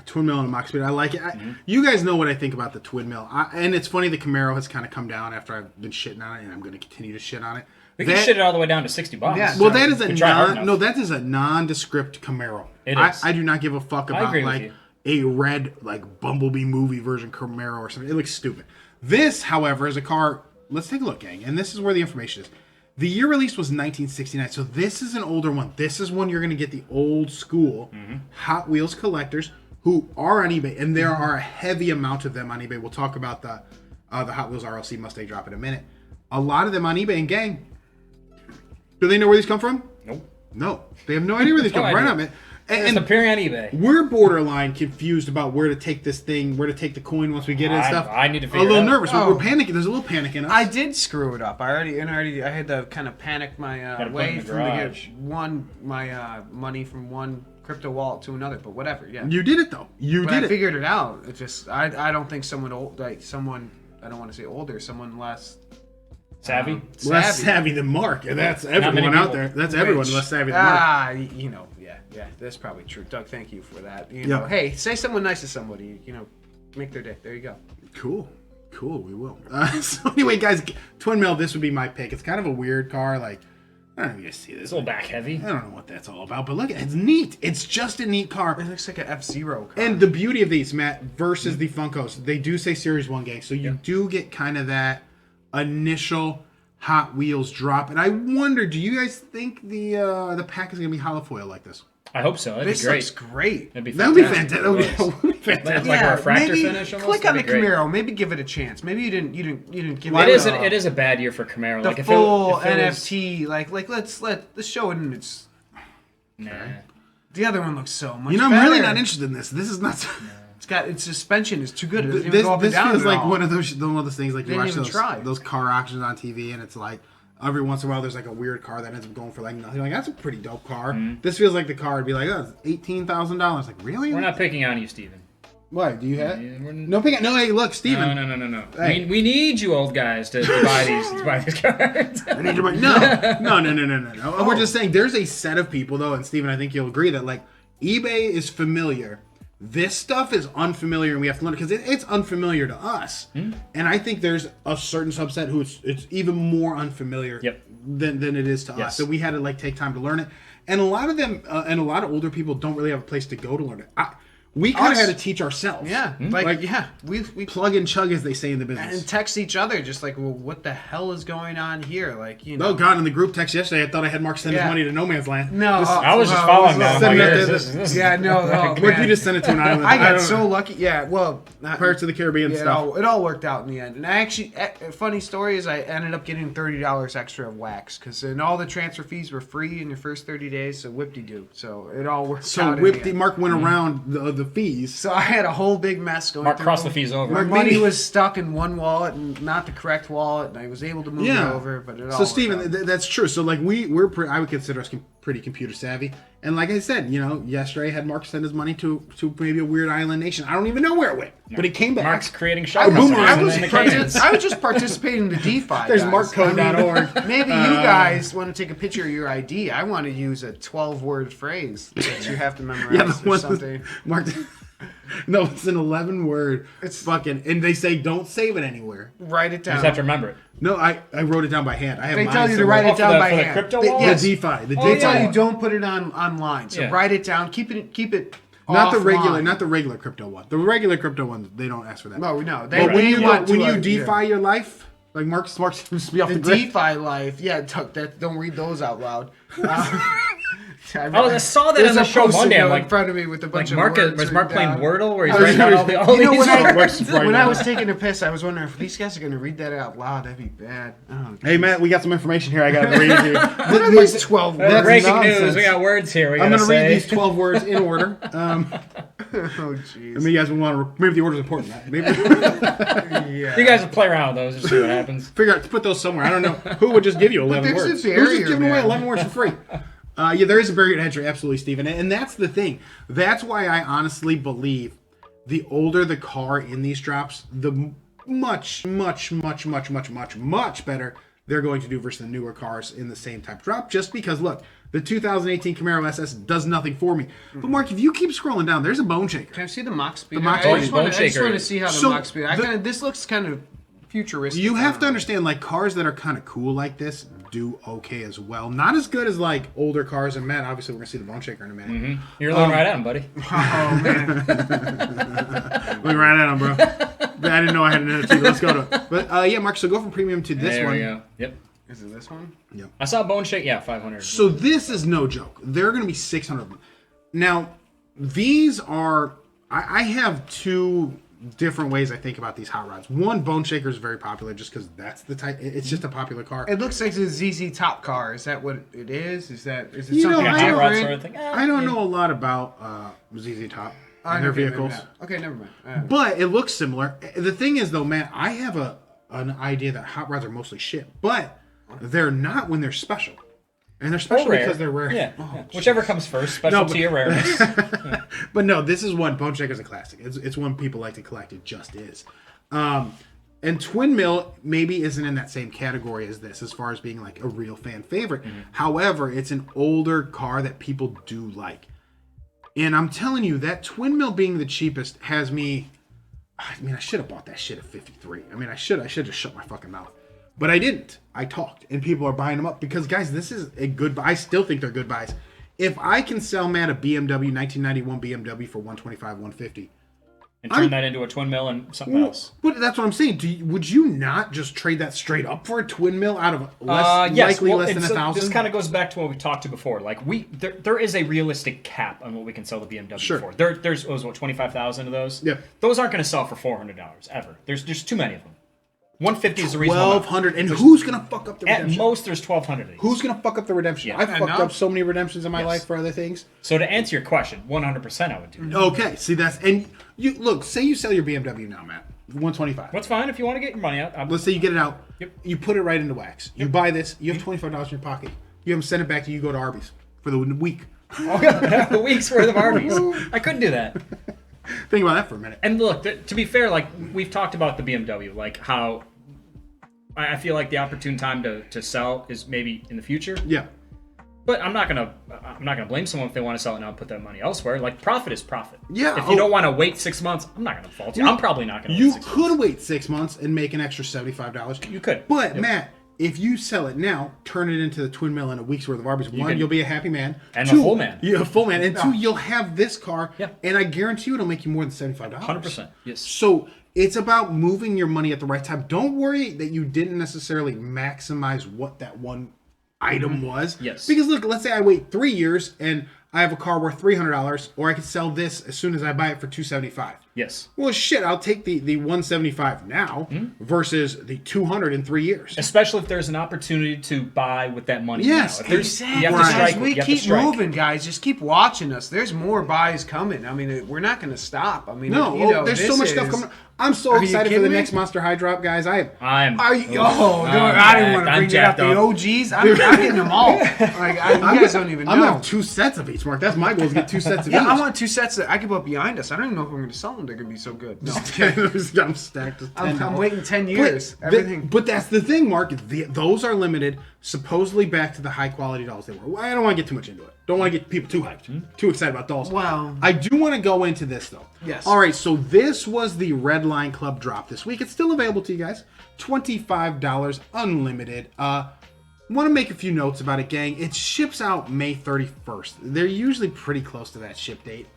Twin mill and a Mach speed. I like it. You guys know what I think about the twin mill. And it's funny the Camaro has kind of come down after I've been shitting on it, and I'm going to continue to shit on it. We can shit it all the way down to $60. Yeah. Well, that is a Could try hard that is a nondescript Camaro. It is. I do not give a fuck about agree with like you. a red like Bumblebee movie version Camaro or something. It looks stupid. This, however, is a car. Let's take a look, gang. And this is where the information is. The year release was 1969, so this is an older one. This is when you're going to get the old school Hot Wheels collectors who are on eBay, and there are a heavy amount of them on eBay. We'll talk about the Hot Wheels RLC Mustang drop in a minute. A lot of them on eBay, and gang, do they know where these come from? Nope. No, they have no idea where these come from. Right on, man. It's And appearing on eBay. we're borderline confused about where to take this thing, where to take the coin once we get it and stuff. I need to a figure little it out. nervous. Oh. We're panicking. There's a little panic in us. I did screw it up. I had to kind of panic my Gotta put it way in the from to garage. get my money from one crypto wallet to another. But whatever, yeah. You did it though. You But did I it. figured it out. It just I don't think someone old, like someone, I don't want to say older, someone less Savvy? Less savvy than Mark. And that's many everyone out people. there. That's everyone less savvy than Mark. You know, yeah, that's probably true. Doug, thank you for that. You Yeah. know, hey, say someone nice to somebody. You know, make their day. There you go. Cool. We will. So anyway, guys, twin mill. This would be my pick. It's kind of a weird car. Like, I don't know if you guys see this. It's a little back heavy. I don't know what that's all about, but look, it's neat. It's just a neat car. It looks like an F-Zero car. And the beauty of these, Matt, versus the Funkos, they do say Series 1 gang, so you do get kind of that initial Hot Wheels drop. And I wonder, do you guys think the pack is going to be hollow foil like this? I hope so. That'd this be great. looks great. That'd be That would be fantastic. fantastic. That would be That's fantastic. like a refractor maybe finish almost. click on the That'd be great. Camaro. Maybe give it a chance. Maybe you didn't give It it is. a- It is a bad year for Camaro. the Like if full it was, NFT. Like let's show it in its. Nah. The other one looks so much. You know, I'm better. really not interested in this. This is not. It's got its suspension is too good. It doesn't even This, go up and this down feels at like all. one of those things like you Didn't watch even try. those car auctions on TV, and it's like every once in a while there's like a weird car that ends up going for like nothing. Like that's a pretty dope car. This feels like the car would be like, oh, it's $18,000. Like really? We're not picking on you, Steven. Why? Do you have? Yeah, we're- No pick. No, hey, look, Steven. No. Hey. We need you old guys to buy these cards. I need your money. No. We're just saying there's a set of people though, and Steven, I think you'll agree that like eBay is familiar. This stuff is unfamiliar, and we have to learn because it's unfamiliar to us. And I think there's a certain subset who it's even more unfamiliar than it is to us. So we had to like take time to learn it. And a lot of them and a lot of older people don't really have a place to go to learn it. We kind of Us. had to teach ourselves. Yeah, we Plug and chug, as they say in the business. and text each other just like, well, what the hell is going on here? Like, you know. Oh God! In the group text yesterday, I thought I had Mark send his Yeah. money to No Man's Land. No, I was just well, following it that. was Send I'm like, that this to- is- Yeah, no. Oh, Mark, man. you just sent it to an island. I got don't so know. lucky. Yeah, well, Pirates of the Caribbean stuff. it all worked out in the end. And I actually, a funny story is I ended up getting $30 extra of wax because then all the transfer fees were free in your first 30 days. So whip-de-doo. So it all worked So out. in the whipped. end. Mark went around the fees. So I had a whole big mess going Mark through. crossed the fees over. My Mark, money maybe- was stuck in one wallet and not the correct wallet, and I was able to move it over, but it all So worked Steven, out. that's true. So like I would consider us pretty computer savvy. And like I said, yesterday I had Mark send his money to maybe a weird island nation. I don't even know where it went, but it came back. Mark's creating I shock boomeranged messages it. in the cans. I was just participating in the DeFi. There's guys. markcode.org. Maybe you guys want to take a picture of your ID. I want to use a 12-word phrase that you have to memorize Yeah, the or one something. Mark. No, it's an 11-word. It's- fucking, and they say don't save it anywhere. Write it You down. just have to remember it. No, I wrote it down by hand. I have They mine tell you to somewhere. write it for down the- by for the hand. crypto They- wallet? yes. The DeFi. The They DeFi. tell you don't put it online. So Yeah. write it down. Keep it. Not the offline. regular crypto one. The regular crypto ones, they don't ask for that. No, no. But when you yeah. DeFi your life, like Mark seems to be off The the grid. DeFi life, yeah. Don't read those out loud. I saw that There's on the a show Post-it Monday. I'm note like, in front of me with a bunch of Mark, words was Mark written playing down. Wordle where he's writing out all You know, these? when I was taking a piss, I was wondering if these guys are going to read that out loud. That'd be bad. Oh, Hey, Matt, we got some information here I got to read you. what are these 12 words? Breaking nonsense. news. We got words here. I'm going to read these 12 words in order. Oh, jeez. Maybe you guys want to. Maybe the order's important. Maybe Yeah. You guys will play around with those and see what happens. figure out to put those somewhere. I don't know who would just give you 11 there's words. a Who's barrier, just giving away man. 11 words for free? Yeah, there is a barrier to entry, absolutely, Steven. And that's the thing. That's why I honestly believe the older the car in these drops, the much better they're going to do versus the newer cars in the same type drop. Just because, look, the 2018 Camaro SS does nothing for me. But Mark, if you keep scrolling down, there's a bone shaker. Can I see the mock speed? The mock I speed. just want to see how the So, mock speed. This looks kind of futuristic. You have to understand, like, cars that are kind of cool like this do okay as well. Not as good as, like, older cars. And, Matt, obviously, we're going to see the bone shaker in a minute. Mm-hmm. You're looking right at him, buddy. Oh, man. Looking right at him, bro. I didn't know I had an attitude. Let's go to it. But, yeah, Mark, so go from premium to this there one. we go. Yep. Is it this one? Yep. I saw Bone Shake. Yeah, 500. So this is no joke. There are going to be 600 of them. Now, these are... I have two different ways I think about these hot rods. One, Bone Shaker is very popular just because that's the type... It's just a popular car. It looks like a ZZ Top car. Is that what it is? Is it You know, something Like a hot different? rod sort of thing. I don't know a lot about ZZ Top and their vehicles. Okay, never mind. But it looks similar. The thing is, though, man, I have an idea that hot rods are mostly shit, but they're not when they're special, and they're special Or rare. because they're rare. Yeah. Oh, yeah. Whichever comes first, specialty or rareness. But no, this is one. Bone Shaker's a classic. It's one people like to collect. It just is. And Twin Mill maybe isn't in that same category as this, as far as being like a real fan favorite. Mm-hmm. However, it's an older car that people do like. And I'm telling you, that Twin Mill being the cheapest has me... I mean, I should have bought that shit at 53. I mean, I should just shut my fucking mouth. But I didn't. I talked. And people are buying them up. Because, guys, this is a good buy. I still think they're good buys. If I can sell, Matt, a BMW, 1991 BMW for 125, 150... And turn that into a twin mill and something else. But that's what I'm saying. Would you not just trade that straight up for a twin mill out of less Yes. less than and 1,000? This kind of goes back to what we talked to before. Like there is a realistic cap on what we can sell the BMW Sure. for. There's 25,000 of those. Yeah. Those aren't going to sell for $400 ever. There's too many of them. 150 is the reasonable. 1,200. And who's gonna fuck up the At redemption? most, there's 1,200 of these. Who's gonna fuck up the redemption? Yeah. I've fucked Enough. up so many redemptions in my Yes. life for other things. So to answer your question, 100% I would do that. Okay, see that's and you look. Say you sell your BMW now, Matt, 125. That's fine if you want to get your money out. Let's say you get it out. Yep. You put it right into wax. You buy this. You have $25 in your pocket. You haven't sent it back to you. You go to Arby's for the week. A week's worth of Arby's. I couldn't do that. Think about that for a minute. And look, to be fair, like we've talked about the BMW, like how I feel like the opportune time to sell is maybe in the future. Yeah. But I'm not gonna blame someone if they want to sell it now and put that money elsewhere. Like profit is profit. Yeah, If you don't want to wait 6 months, I'm not gonna fault you. I'm probably not gonna. You wait 6 months. could wait 6 months and make an extra $75. You could. But Matt, if you sell it now, turn it into the twin mill in a week's worth of Arby's. One, can- you'll be a happy man. And Two, a full man. Yeah, a full man. And two, you'll have this car. Yeah. And I guarantee you it'll make you more than $75. 100%. Yes. So it's about moving your money at the right time. Don't worry that you didn't necessarily maximize what that one item was. Yes. Because look, let's say I wait 3 years and I have a car worth $300, or I could sell this as soon as I buy it for $275. Yes. Well, shit, I'll take the 175 now versus the 200 in 3 years. Especially if there's an opportunity to buy with that money. Yes, now. If there's, you have to Right. strike. As we you have to keep strike. moving, guys. Just keep watching us. There's more buys coming. I mean, we're not going to stop. I mean, No, you know, there's so this much stuff is- coming. I'm so Are you excited for kidding the me? next Monster High drop, guys. I'm. Are you, I didn't want to I'm bring it up. jacked The up. OGs, I'm getting them all. Like, you guys don't even know. I'm gonna have 2 sets of each, Mark. That's my goal, is get 2 sets of Yeah, each. I want 2 sets that I can put behind us. I don't even know if we're going to sell them. They're going to be so good. No, I'm stacked with I'm 10. waiting 10 years. But, Everything. but that's the thing, Mark. Those are limited, supposedly back to the high quality dolls they were. Well, I don't want to get too much into it. Don't want to get people too hyped, too excited about dolls. Wow. I do want to go into this though. Yes. All right. So this was the Red Line Club drop this week. It's still available to you guys. $25 unlimited. Want to make a few notes about it, gang. It ships out May 31st. They're usually pretty close to that ship date.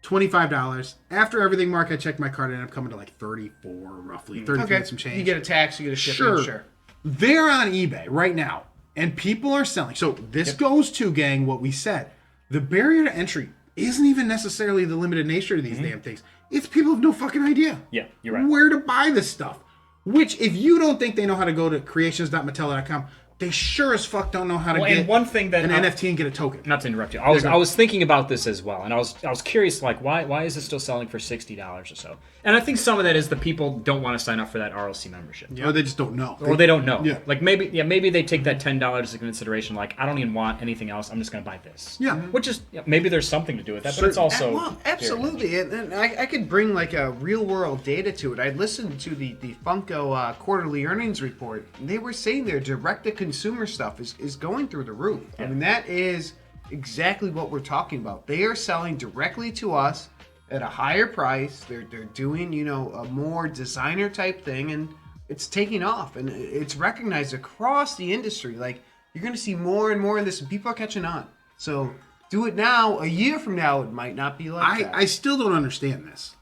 $25. After everything, Mark, I checked my card and I'm coming to like 34 roughly. 33 okay. and some change. You get a tax, you get a shipping. Sure. Sure. They're on eBay right now. And people are selling. So this goes to, gang, what we said. The barrier to entry isn't even necessarily the limited nature of these damn things. It's people have no fucking idea. Yeah, you're right. Where to buy this stuff. Which, if you don't think they know how to go to creations.mattel.com, they sure as fuck don't know how to get and one thing that an NFT and get a token. Not to interrupt you, I was thinking about this as well, and I was curious, like, why is it still selling for $60 or so? And I think some of that is the people don't want to sign up for that RLC membership, Or they just don't know. or they don't know. Yeah. Like maybe they take that $10 into consideration. Like, I don't even want anything else. I'm just going to buy this. Yeah. Which is maybe there's something to do with that, but it's also Well, absolutely, and I could bring like a real world data to it. I listened to the Funko quarterly earnings report. And they were saying their direct to consumer stuff is going through the roof. I mean, that is exactly what we're talking about. They are selling directly to us at a higher price. They're doing, you know, a more designer type thing, and it's taking off, and it's recognized across the industry. Like, you're going to see more and more of this, and people are catching on. So do it now. A year from now, it might not be like that. I still don't understand this.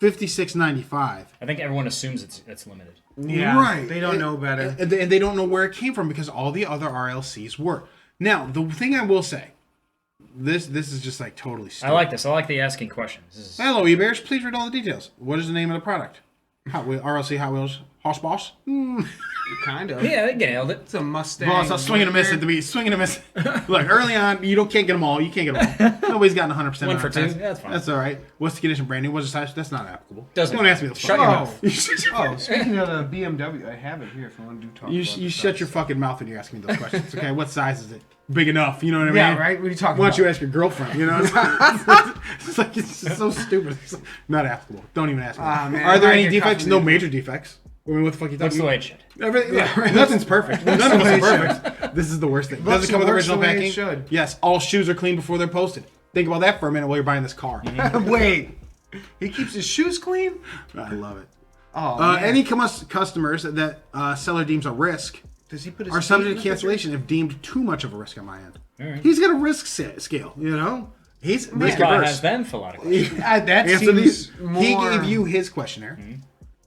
$56.95. I think everyone assumes it's limited. Yeah, Right. They don't know better. And they don't know where it came from because all the other RLCs were. Now, the thing I will say, this is just like totally stupid. I like this. I like the asking questions. This is, Hello, eBayers. Please read all the details. What is the name of the product? RLC Hot Wheels Hoss Boss? Kind of. yeah, they nailed it. It's a Mustang. Well, it's a swing and a miss at the beat. Swing and a miss. Look, early on, can't get them all. You can't get them all. Nobody's gotten 100%. One for two. test. That's fine. That's all right. What's the condition? Brand new? What's the size? That's not applicable. Doesn't Don't ask me those. Shut your mouth. Oh, speaking of the BMW, I have it here if you want to do talk You about this shut your stuff. fucking mouth when you're asking me those questions. Okay, what size is it? Big enough. You know what I mean? Yeah, right? What are you talking Why don't you about? ask your girlfriend? You know, it's like it's just so stupid. It's not applicable. Don't even ask me. Man, Are there I any get defects? coffee. No major defects. I mean, what the fuck you Looks talking the way about? it should. Everything, nothing's perfect. None of us are perfect. This is the worst thing. Does it come with works original the way it packing? should. Yes. All shoes are clean before they're posted. Think about that for a minute while you're buying this car. Wait, he keeps his shoes clean? I love it. Oh, man. Any customers that seller deems a risk Does he put his are feet subject in to the cancellation if deemed too much of a risk on my end. right. He's got a risk scale, you know? He's This risk guy averse. has them fill out a question. picture? That Answer seems these. more... He gave you his questionnaire.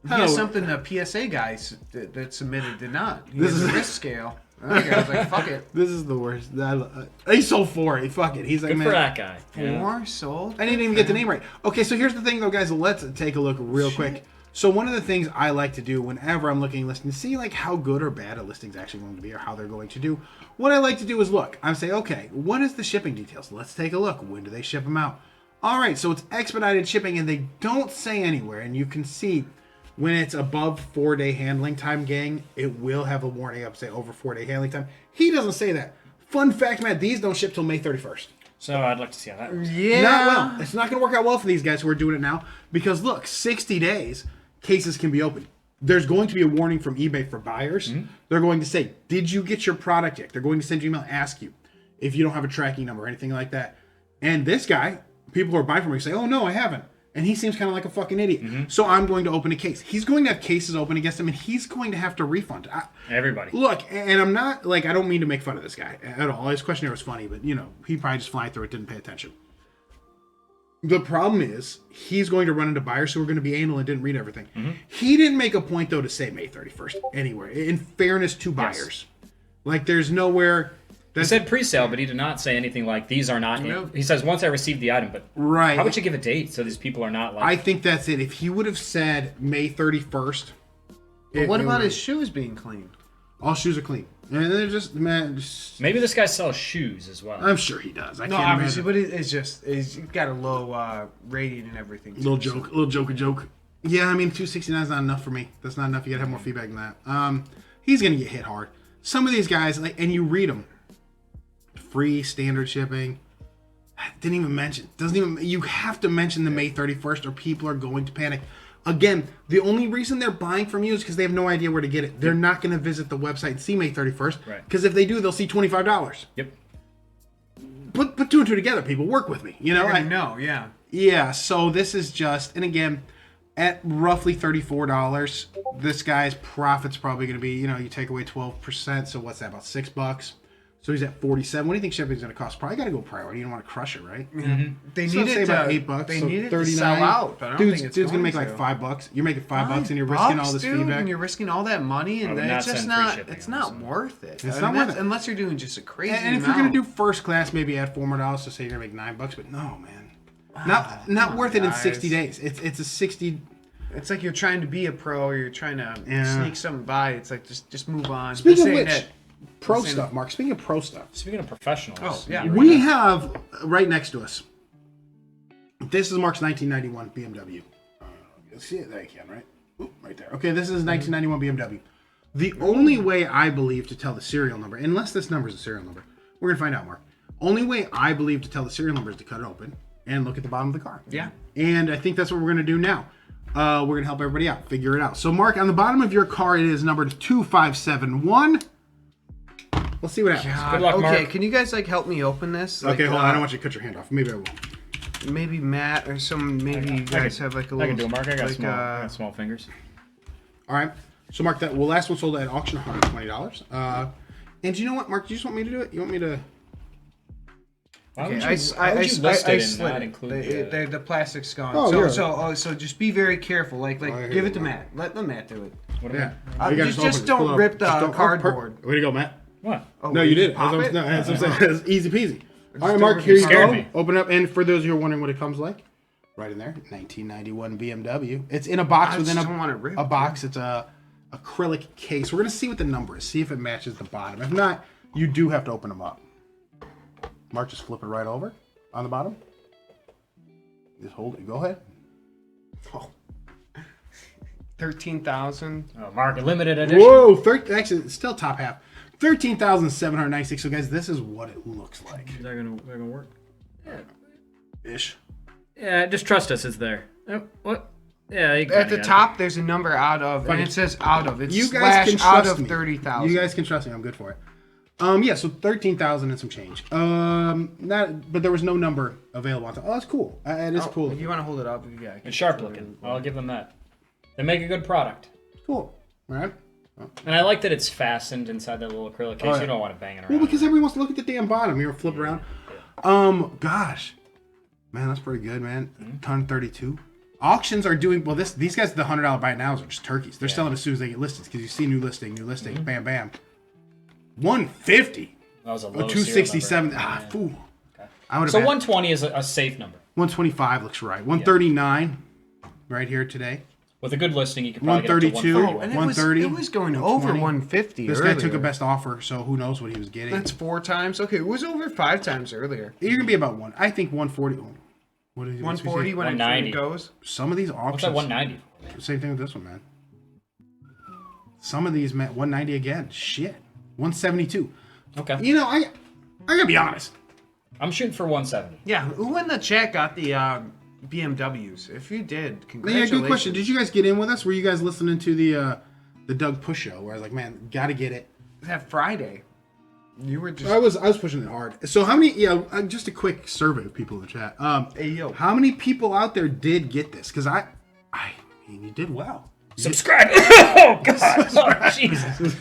Here's something the PSA guy that submitted did not. He This has is- a risk scale. Okay, I was like, fuck it. This is the worst. He sold 4. Fuck it. He's like, Good man, for that guy. Yeah. 4 sold? I didn't even get the name right. Okay, so here's the thing, though, guys. Let's take a look real quick. So one of the things I like to do whenever I'm looking at listings, see like how good or bad a listing's actually going to be or how they're going to do. What I like to do is look. I say, okay, what is the shipping details? Let's take a look. When do they ship them out? All right, so it's expedited shipping, and they don't say anywhere. And you can see when it's above 4-day handling time, gang, it will have a warning up, say over 4-day handling time. He doesn't say that. Fun fact, Matt, these don't ship till May 31st. So I'd like to see how that works. Yeah. Not well. It's not going to work out well for these guys who are doing it now because look, 60 days, cases can be opened. There's going to be a warning from eBay for buyers. They're going to say, "Did you get your product yet?" They're going to send you an email, ask you if you don't have a tracking number or anything like that. And this guy, people who are buying from me say, "Oh no, I haven't." And he seems kind of like a fucking idiot. So I'm going to open a case. He's going to have cases open against him, and he's going to have to refund. Everybody. Look, and I'm not, like, I don't mean to make fun of this guy at all. His questionnaire was funny, but, you know, he probably just flying through it, didn't pay attention. The problem is, he's going to run into buyers who are going to be anal and didn't read everything. He didn't make a point, though, to say May 31st anywhere, in fairness to buyers. Like, there's nowhere... He said pre-sale, but he did not say anything like these are not. He says once I received the item, but Right. how would you give a date so these people are not like? I think that's it. If he would have said May 31st... But what it about would- his shoes being clean? All shoes are clean. And they're just, man... Maybe this guy sells shoes as well. I'm sure he does. I No, can't obviously, imagine. but it's just he's got a low rating and everything. too, Little so- joke, little joke. Yeah, I mean, 269 is not enough for me. That's not enough. You gotta have more feedback than that. He's gonna get hit hard. Some of these guys, like, and you read them, free standard shipping. Didn't even mention. Doesn't even. You have to mention the May 31st, or people are going to panic. Again, the only reason they're buying from you is because they have no idea where to get it. They're not going to visit the website and see May 31st. Right. Because if they do, they'll see $25. Yep. Put two and two together, people. Work with me. You know. I know, yeah. Yeah, so this is just, and again, at roughly $34, this guy's profit's probably going to be, you know, you take away 12%, so what's that, about $6? So he's at 47. What do you think shipping's going to cost? Probably got to go priority. You don't want to crush it, right? They So need say it about to, $8. They So need it 39. to sell out, but I don't Dude's think it's gonna going make to. like $5. You're making $5 and you're risking all this dude, feedback. and you're risking all that money, and I would then not it's just send free not. shipping It's on not this worth it. It's I not mean, worth it. unless you're doing just a crazy. And if you're gonna do first class, maybe add $4 more to say you're gonna make $9. But no, man, not worth it in 60 days. It's a 60. It's like you're trying to be a pro, or you're trying to sneak something by. It's like just move on. Speaking This of ain't which, it. pro This ain't stuff, Mark. Speaking of pro stuff, Speaking of professionals, Oh, yeah. we have right next to us. This is Mark's 1991 BMW. You'll see it there, you can, right? Oop, right there. Okay, this is 1991 BMW. The only way I believe to tell the serial number, unless this number is a serial number, we're gonna find out, Mark. Only way I believe to tell the serial number is to cut it open and look at the bottom of the car. Yeah. And I think that's what we're gonna do now. We're gonna help everybody out, figure it out. So, Mark, on the bottom of your car, it is numbered 2571. Let's see what happens. Good luck, okay, Mark. can you guys like help me open this? Okay, Like, hold on. I don't want you to cut your hand off. Maybe I will. Maybe Matt or some. Maybe you guys have like a little. I can do it, Mark. I got, like, I got small fingers. All right. So, Mark, that last one sold at auction $120. And you know what, Mark? Do you just want me to do it? You want me to? Why Okay, would I you slid list it and it. not include The plastic's gone. Oh, so, yeah. so just be very careful. Like here give you it to go. Matt. Let Matt do it. What Yeah. about- You gotta just open it. don't Pull it up. rip the Just don't- cardboard. Way to go, Matt. What? Oh, No, you did. pop That's it? what I'm saying. It's easy peasy. All right, don't Mark, rip here the you Scared go. me. Open up. And for those who are wondering what it comes like, right in there, 1991 BMW. It's in a box I within just don't want it ripped, a box. It's a acrylic case. We're going to see what the number is. See if it matches the bottom. If not, you do have to open them up. Mark, just flip it right over on the bottom. Just hold it. Go ahead. Oh. 13,000. Oh, Mark, limited edition. Whoa! Actually, it's still top half. 13,796. So, guys, this is what it looks like. Is that gonna work? Ish. Yeah, just trust us. It's there. What? Yeah. You At kinda the got top, there's a number out of, and it says out of. It's You guys can slash out trust of me. 30,000. You guys can trust me. I'm good for it. Yeah. So 13,000 and some change. But there was no number available on top. Oh, that's cool. It is cool. If you want to hold it up, yeah. it. It's sharp looking. I'll give them that. They make a good product. Cool. All right. And I like that it's fastened inside that little acrylic case. Oh, yeah. You don't want it banging around. Well, because everyone wants to look at the damn bottom. You ever flip around? Gosh, man, that's pretty good, man. Ton 32. Auctions are doing well. These guys, the $100 buy it nows are just turkeys. They're selling as soon as they get listed because you see new listing, bam, bam. 150. That was a Oh, low 267. serial number. Fool. I would have. So 120 is a safe number. 125 looks right. 139, right here today. With a good listing, you could probably 132. get up to Oh, and 140. 130, it was going over 150 This earlier. guy took a best offer, so who knows what he was getting. That's 4 times. Okay, it was over 5 times earlier. You're gonna be about one. I think 140. What is it? 140 when it 190. goes. Some of these What's that auctions. 190? Same thing with this one, man. Some of these, man, 190 again. Shit. 172. Okay. You know, I gotta be honest. I'm shooting for 170. Yeah, who in the chat got the BMWs? If you did, Yeah, congratulations. good question. Did you guys get in with us? Were you guys listening to the Doug Push show where I was like, man, gotta get it. That Friday, you were just. I was pushing it hard. So how many? Yeah, just a quick survey of people in the chat. Hey, yo. How many people out there did get this? Because I mean, you did well. Subscribe. Oh God. Oh, Jesus.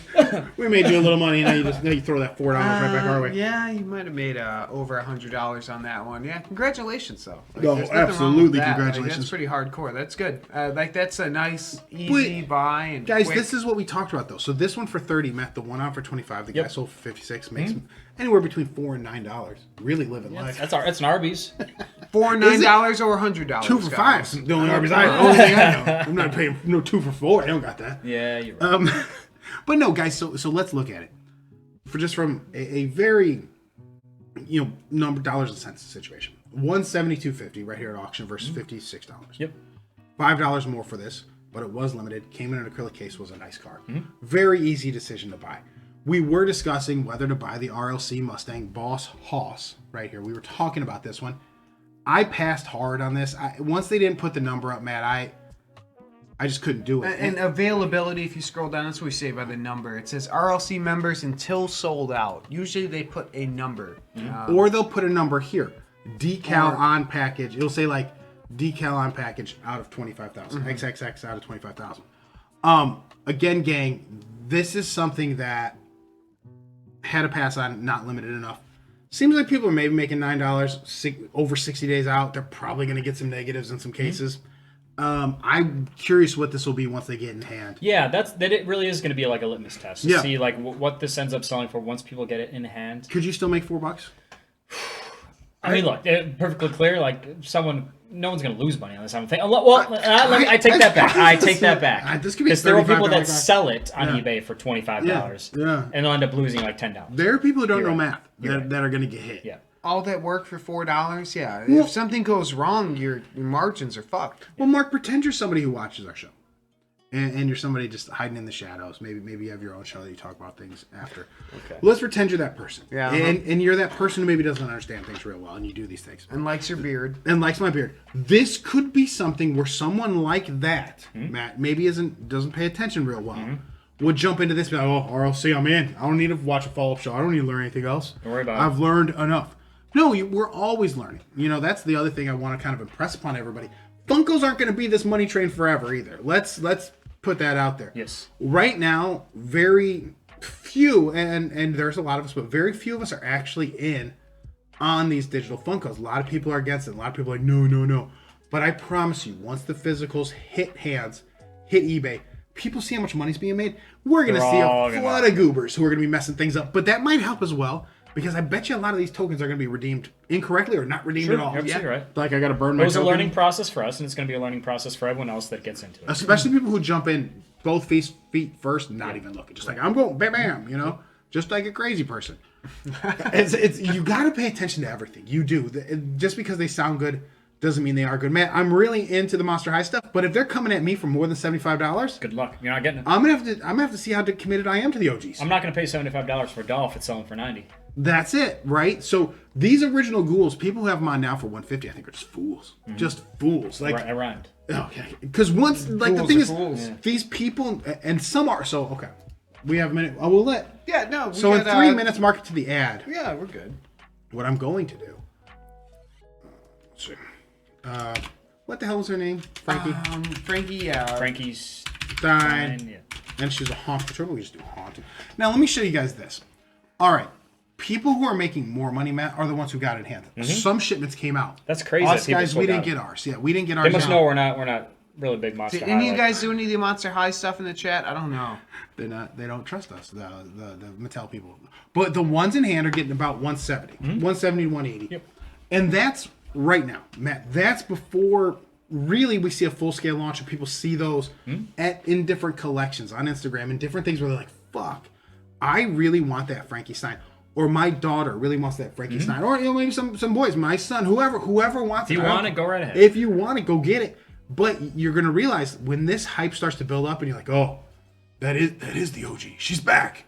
We made you a little money, and now you throw that $4 right back our way. Yeah, you might have made over $100 on that one. Yeah, congratulations though. Like, No, there's nothing wrong with absolutely that. Like, congratulations. that's pretty hardcore. That's good. That's a nice, easy buy. And Guys, quick. this is what we talked about though. So this one for 30, Matt. The one on for 25. The guy Yep. sold for 56. Makes anywhere between $4 and $9. Really living life. That's an Arby's. $4 $9 or $100. 2 for guys. $5. The only Arby's only thing I know. I'm not paying 2 for 4. I don't got that. Yeah, you're right. But no, guys. So let's look at it from a very number dollars and cents situation. $172.50 right here at auction versus $56. Yep. $5 more for this, but it was limited. Came in an acrylic case. Was a nice car. Very easy decision to buy. We were discussing whether to buy the RLC Mustang Boss Hoss right here. We were talking about this one. I passed hard on this. Once they didn't put the number up, Matt, I just couldn't do it. And availability, if you scroll down, that's what we say by the number. It says RLC members until sold out. Usually they put a number. Or they'll put a number here. Decal on package. It'll say like decal on package out of 25,000. XXX out of 25,000. Again, gang, this is something that had a pass on not limited enough. Seems like people are maybe making $9 over 60 days out. They're probably going to get some negatives in some cases. I'm curious what this will be once they get in hand. Yeah, it really is going to be like a litmus test to Yeah. see like what this ends up selling for once people get it in hand. Could you still make $4? I mean, look, perfectly clear. Like no one's going to lose money on this. I'm thinking. Well, I take that back. I take that back. This could be because there are people that $35. sell it on eBay for $25. Yeah. And they'll end up losing like $10. There are people who don't know math You're that are going to get hit. Yeah. All that work for $4? Yeah. Well- If something goes wrong, your margins are fucked. Well, Mark, pretend you're somebody who watches our show. And you're somebody just hiding in the shadows. Maybe you have your own show that you talk about things after. Okay. Let's pretend you're that person. Yeah, And you're that person who maybe doesn't understand things real well, and you do these things. And likes your beard. And likes my beard. This could be something where someone like that, Matt, maybe doesn't pay attention real well, would jump into this and be like, oh, RLC, I'm in. I don't need to watch a follow-up show. I don't need to learn anything else. Don't worry about it. I've learned enough. No, we're always learning. That's the other thing I want to kind of impress upon everybody. Funkos aren't going to be this money train forever either. Let's put that out there. Yes. Right now, very few, and there's a lot of us, but very few of us are actually in on these digital Funkos. A lot of people are against it. A lot of people are like, no. But I promise you, once the physicals hit hands, hit eBay, people see how much money's being made, we're going to see a flood of goobers who are going to be messing things up. But that might help as well, because I bet you a lot of these tokens are going to be redeemed incorrectly or not redeemed at all. You're absolutely right. Like, I got to burn my It was a token. learning process for us, and it's going to be a learning process for everyone else that gets into it. Especially people who jump in both feet first, not even looking. Just like, I'm going bam, bam, just like a crazy person. It's you got to pay attention to everything. You do. Just because they sound good doesn't mean they are good. Man, I'm really into the Monster High stuff, but if they're coming at me for more than $75, Good luck. You're not getting it. I'm gonna have to see how committed I am to the OGs. I'm not going to pay $75 for a doll if it's selling for $90. That's it, right? So these original Ghouls, people who have them on now for $150, I think are just fools. Just fools. Like, I rhymed. okay, because once, like, the Fools thing are is, fools. these people, and some are, so, okay. We have a minute. I will let. Yeah, no. So in 3 minutes, mark it to the ad. Yeah, we're good. What I'm going to do. Let's see. What the hell was her name? Frankie? Frankie, yeah. Frankie's Stein. Yeah. And she's a haunted. We just do haunted. Now, let me show you guys this. All right. People who are making more money, Matt, are the ones who got it in hand. Some shipments came out. That's crazy. Us that people guys, still we got didn't it. get ours. Yeah, we didn't get ours. They must out. know we're not really big Monster Did High. any of you guys do any of the Monster High stuff in the chat? I don't know. They don't trust us, the Mattel people. But the ones in hand are getting about 170. 170 to 180. Yep. And that's right now, Matt. That's before really we see a full scale launch and people see those in different collections on Instagram and different things where they're like, fuck, I really want that Frankie Stein. Or my daughter really wants that Frankie Stein. Or maybe some boys, my son, whoever wants it. If you want it, go right ahead. If you want it, go get it. But you're gonna realize when this hype starts to build up and you're like, oh, that is the OG. She's back.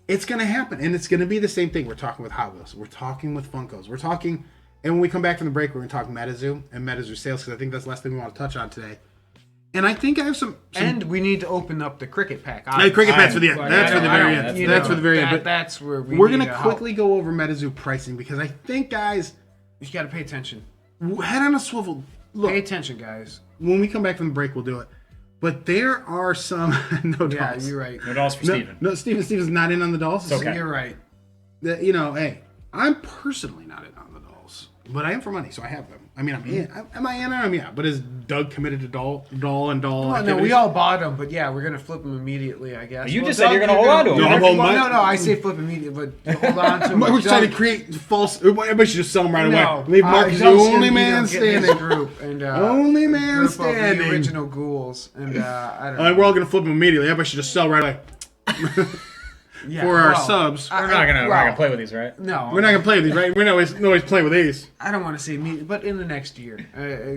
It's gonna happen. And it's gonna be the same thing. We're talking with Hot Wheels. We're talking with Funkos. We're talking, and when we come back from the break, we're gonna talk MetaZoo and MetaZoo sales, because I think that's the last thing we want to touch on today. And I think I have some And we need to open up the cricket pack. cricket bats for the end. That's for the very end. That's for the very end. But That's where we're need gonna quickly go over MetaZoo pricing, because I think, guys, You got to pay attention. head on a swivel. Look, Pay attention, guys. when we come back from the break, we'll do it. But there are some no dolls. Yeah, you're right. No dolls for Steven. No, Steven's not in on the dolls. Okay. You're right. Hey, I'm personally not in on the dolls, but I am for money, so I have them. I mean, I'm in. Am I in on them? Yeah. But is Doug committed to doll Well, no, activities? we all bought them, but yeah, we're gonna flip them immediately, I guess. You Well, just said you're Doug, gonna hold on to 'em. No, I'm holding mine. No, I say flip immediately, but hold on to them. We're trying to create false. Everybody should just sell them right No, away. Leave Mark as the Doug's only gonna man get in this standing. Group and, Only man group of standing. The original Ghouls, and I don't know. We're all gonna flip them immediately. Everybody should just sell right away Yeah, for our well, subs. We're not gonna play with these, right? No, We're not gonna play with these, right? We're not always play with these. I don't want to say immediately, but in the next year,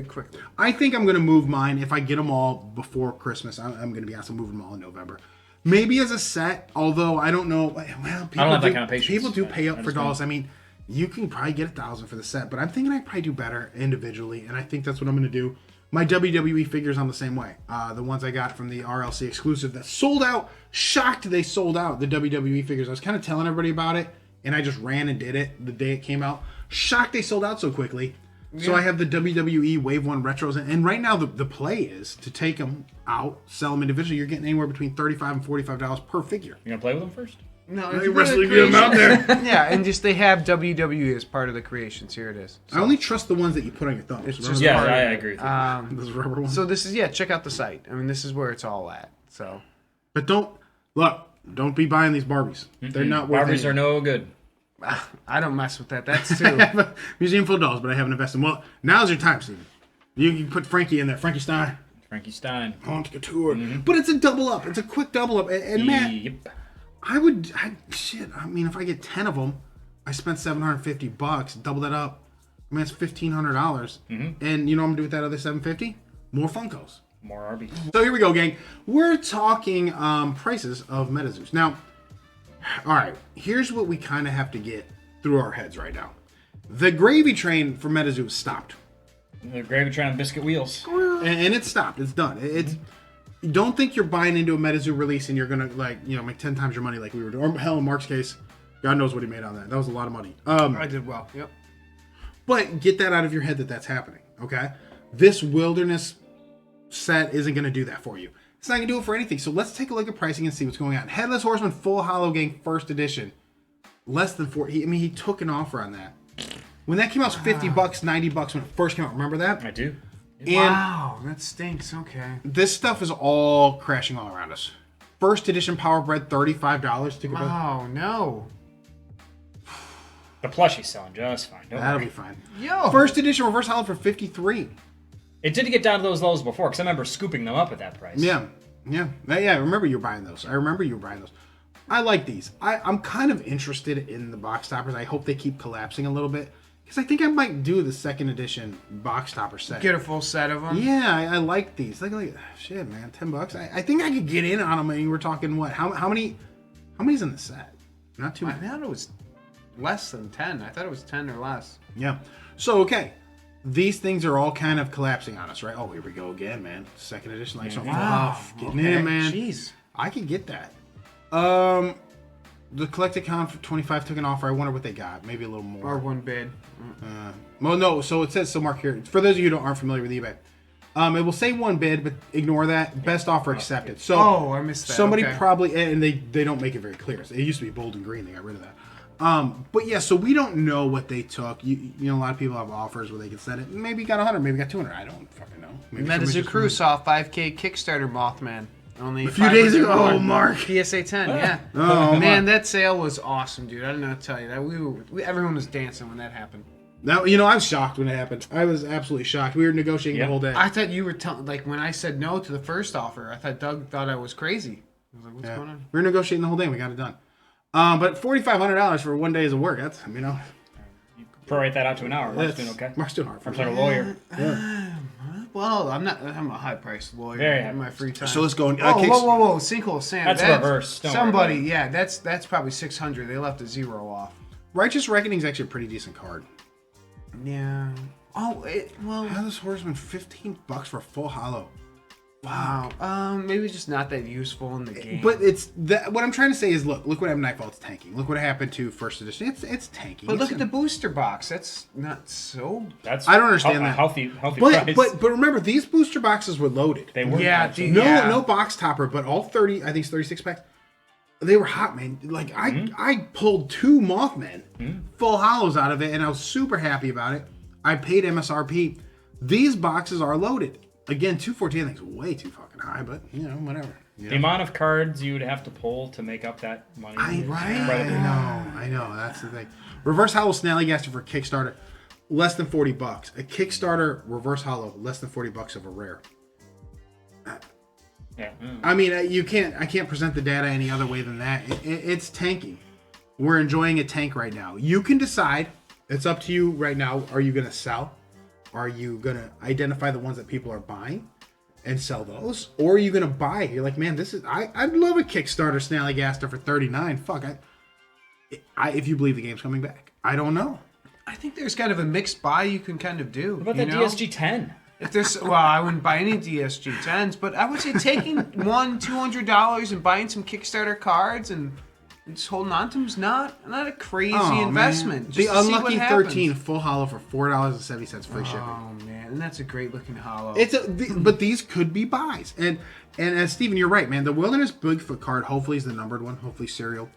quickly. I think I'm going to move mine. If I get them all before Christmas, I'm going to be honest, I'm moving them all in November. Maybe as a set, although I don't know. Well, people have that kind of patience. People do pay up I for understand. dolls. I mean, you can probably get $1,000 for the set, but I'm thinking I'd probably do better individually, and I think that's what I'm going to do. My WWE figures on the same way. The ones I got from the RLC exclusive that sold out. Shocked they sold out, the WWE figures. I was kind of telling everybody about it, and I just ran and did it the day it came out. Shocked they sold out so quickly. So I have the WWE Wave 1 Retros, and right now the play is to take them out, sell them individually. You're getting anywhere between $35 and $45 per figure. You gonna play with them first? No, They it's wrestling the him out there. Yeah, and just they have WWE as part of the creations. Here it is. I only trust the ones that you put on your thumbs. It's Remember just that? Yeah, part of I it. agree with you. Those rubber ones. So this is check out the site. I mean, this is where it's all at. So But don't be buying these Barbies. They're not worth Barbies are no good. I don't mess with that. That's too. I have a museum full of dolls, but I haven't invested. Well, now's your time, Steven. You can put Frankie in there. Frankie Stein. Frankie Stein. On Couture. But it's a double up. It's a quick double up. And Matt, Yep. I mean, if I get 10 of them, I spent $750. Double that up. I mean, it's $1,500. And you know what I'm going to do with that other $750? More Funkos. More Arby's. So here we go, gang. We're talking prices of MetaZoos. Now, all right, here's what we kind of have to get through our heads right now. The gravy train for MetaZoo stopped. The gravy train on biscuit wheels. And it stopped. It's done. It's don't think you're buying into a MetaZoo release and you're gonna make 10 times your money like we were doing. Or hell, in Mark's case, God knows what he made on that. That was a lot of money. I did well. Yep. But get that out of your head that that's happening. Okay, this wilderness set isn't gonna do that for you. It's not gonna do it for anything. So let's take a look at pricing and see what's going on. Headless Horseman Full Hollow Gang First Edition, less than 40. He took an offer on that. When that came out, it was $50, $90 when it first came out. Remember that? I do. And Wow, that stinks. Okay. this stuff is all crashing all around us. First edition Power Bread, $35. Take a breath. Oh no. The plushie's selling just fine. Don't That'll worry. be fine. Yo. First edition Reverse Hollow for $53. It did get down to those levels before, because I remember scooping them up at that price. Yeah. I remember you were buying those. I like these. I'm kind of interested in the box toppers. I hope they keep collapsing a little bit. Because I think I might do the second edition box topper set. Get a full set of them. Yeah, I like these. Like shit, man, $10. I think I could get in on them. I mean, we're talking what? How many's in the set? Not too I many. thought it was less than 10. I thought it was 10 or less. Yeah. So okay, these things are all kind of collapsing on us, right? Oh, here we go again, man. Second edition, like something. Getting in, man. Jeez. I could get that. The Collecticon for 25 took an offer. I wonder what they got. Maybe a little more. Or one bid. Well, no. So it says, so Mark here. For those of you who aren't familiar with eBay, it will say one bid, but ignore that. Best offer accepted. So I missed that. somebody Okay. probably, and they don't make it very clear. It used to be bold and green. They got rid of that. But yeah, so we don't know what they took. You know, a lot of people have offers where they can send it. Maybe got 100, maybe got 200. I don't fucking know. Maybe somebody MetaZoo just- Crew saw 5K Kickstarter Mothman. Only A few days ago. Oh, Mark. PSA 10, yeah. Oh, Man, that sale was awesome, dude. I don't know what to tell you. That everyone was dancing when that happened. Now, I was shocked when it happened. I was absolutely shocked. We were negotiating the whole day. I thought you were telling, like, when I said no to the first offer, I thought Doug thought I was crazy. I was like, what's going on? We were negotiating the whole day. And we got it done. But $4,500 for 1 day's of work. That's, Prorate that out to an hour. Mark's doing okay. Mark's doing hard for I'm me. a lawyer. Yeah. Well, I'm a high-priced lawyer Very in my free time. So let's go. Whoa, Sinkhole Sam. That's reverse. Don't worry Somebody, about it. yeah, that's probably 600. They left a zero off. Righteous Reckoning is actually a pretty decent card. Yeah. Oh, well. Headless Horseman, $15 for a full hollow. Wow. Maybe just not that useful in the game. But it's that. What I'm trying to say is, look what happened to Nightfall. It's tanking. Look what happened to First Edition. It's tanking. But look at the booster box. That's not so. That's I don't understand a that. healthy But price. but remember, these booster boxes were loaded. They were. Yeah, absolutely. dude. No box topper, but all 30. I think it's 36 packs. They were hot, man. Like I pulled 2 Mothmen full hollows out of it, and I was super happy about it. I paid MSRP. These boxes are loaded. Again, 214 I think is way too fucking high, but whatever. The amount of cards you would have to pull to make up that money. is incredibly high. I know. That's the thing. Reverse Hollow Snallygaster for Kickstarter, less than $40. A Kickstarter Reverse Hollow, less than $40 of a rare. Yeah. I mean, I can't present the data any other way than that. It's tanking. We're enjoying a tank right now. You can decide. It's up to you right now. Are you going to sell? Are you going to identify the ones that people are buying and sell those? Or are you going to buy? You're like, man, this is... I'd love a Kickstarter Snallygaster for $39. Fuck. If you believe the game's coming back. I don't know. I think there's kind of a mixed buy you can kind of do. What about the DSG 10? If there's, well, I wouldn't buy any DSG 10s, but I would say taking $200 and buying some Kickstarter cards and just holding on to them is not a crazy investment. Man. Just The to see Unlucky what happens. 13 full hollow for $4.70 free shipping. Oh man, and that's a great looking hollow. But these could be buys. And as Steven, you're right, man. The Wilderness Bigfoot card hopefully is the numbered one. Hopefully serial.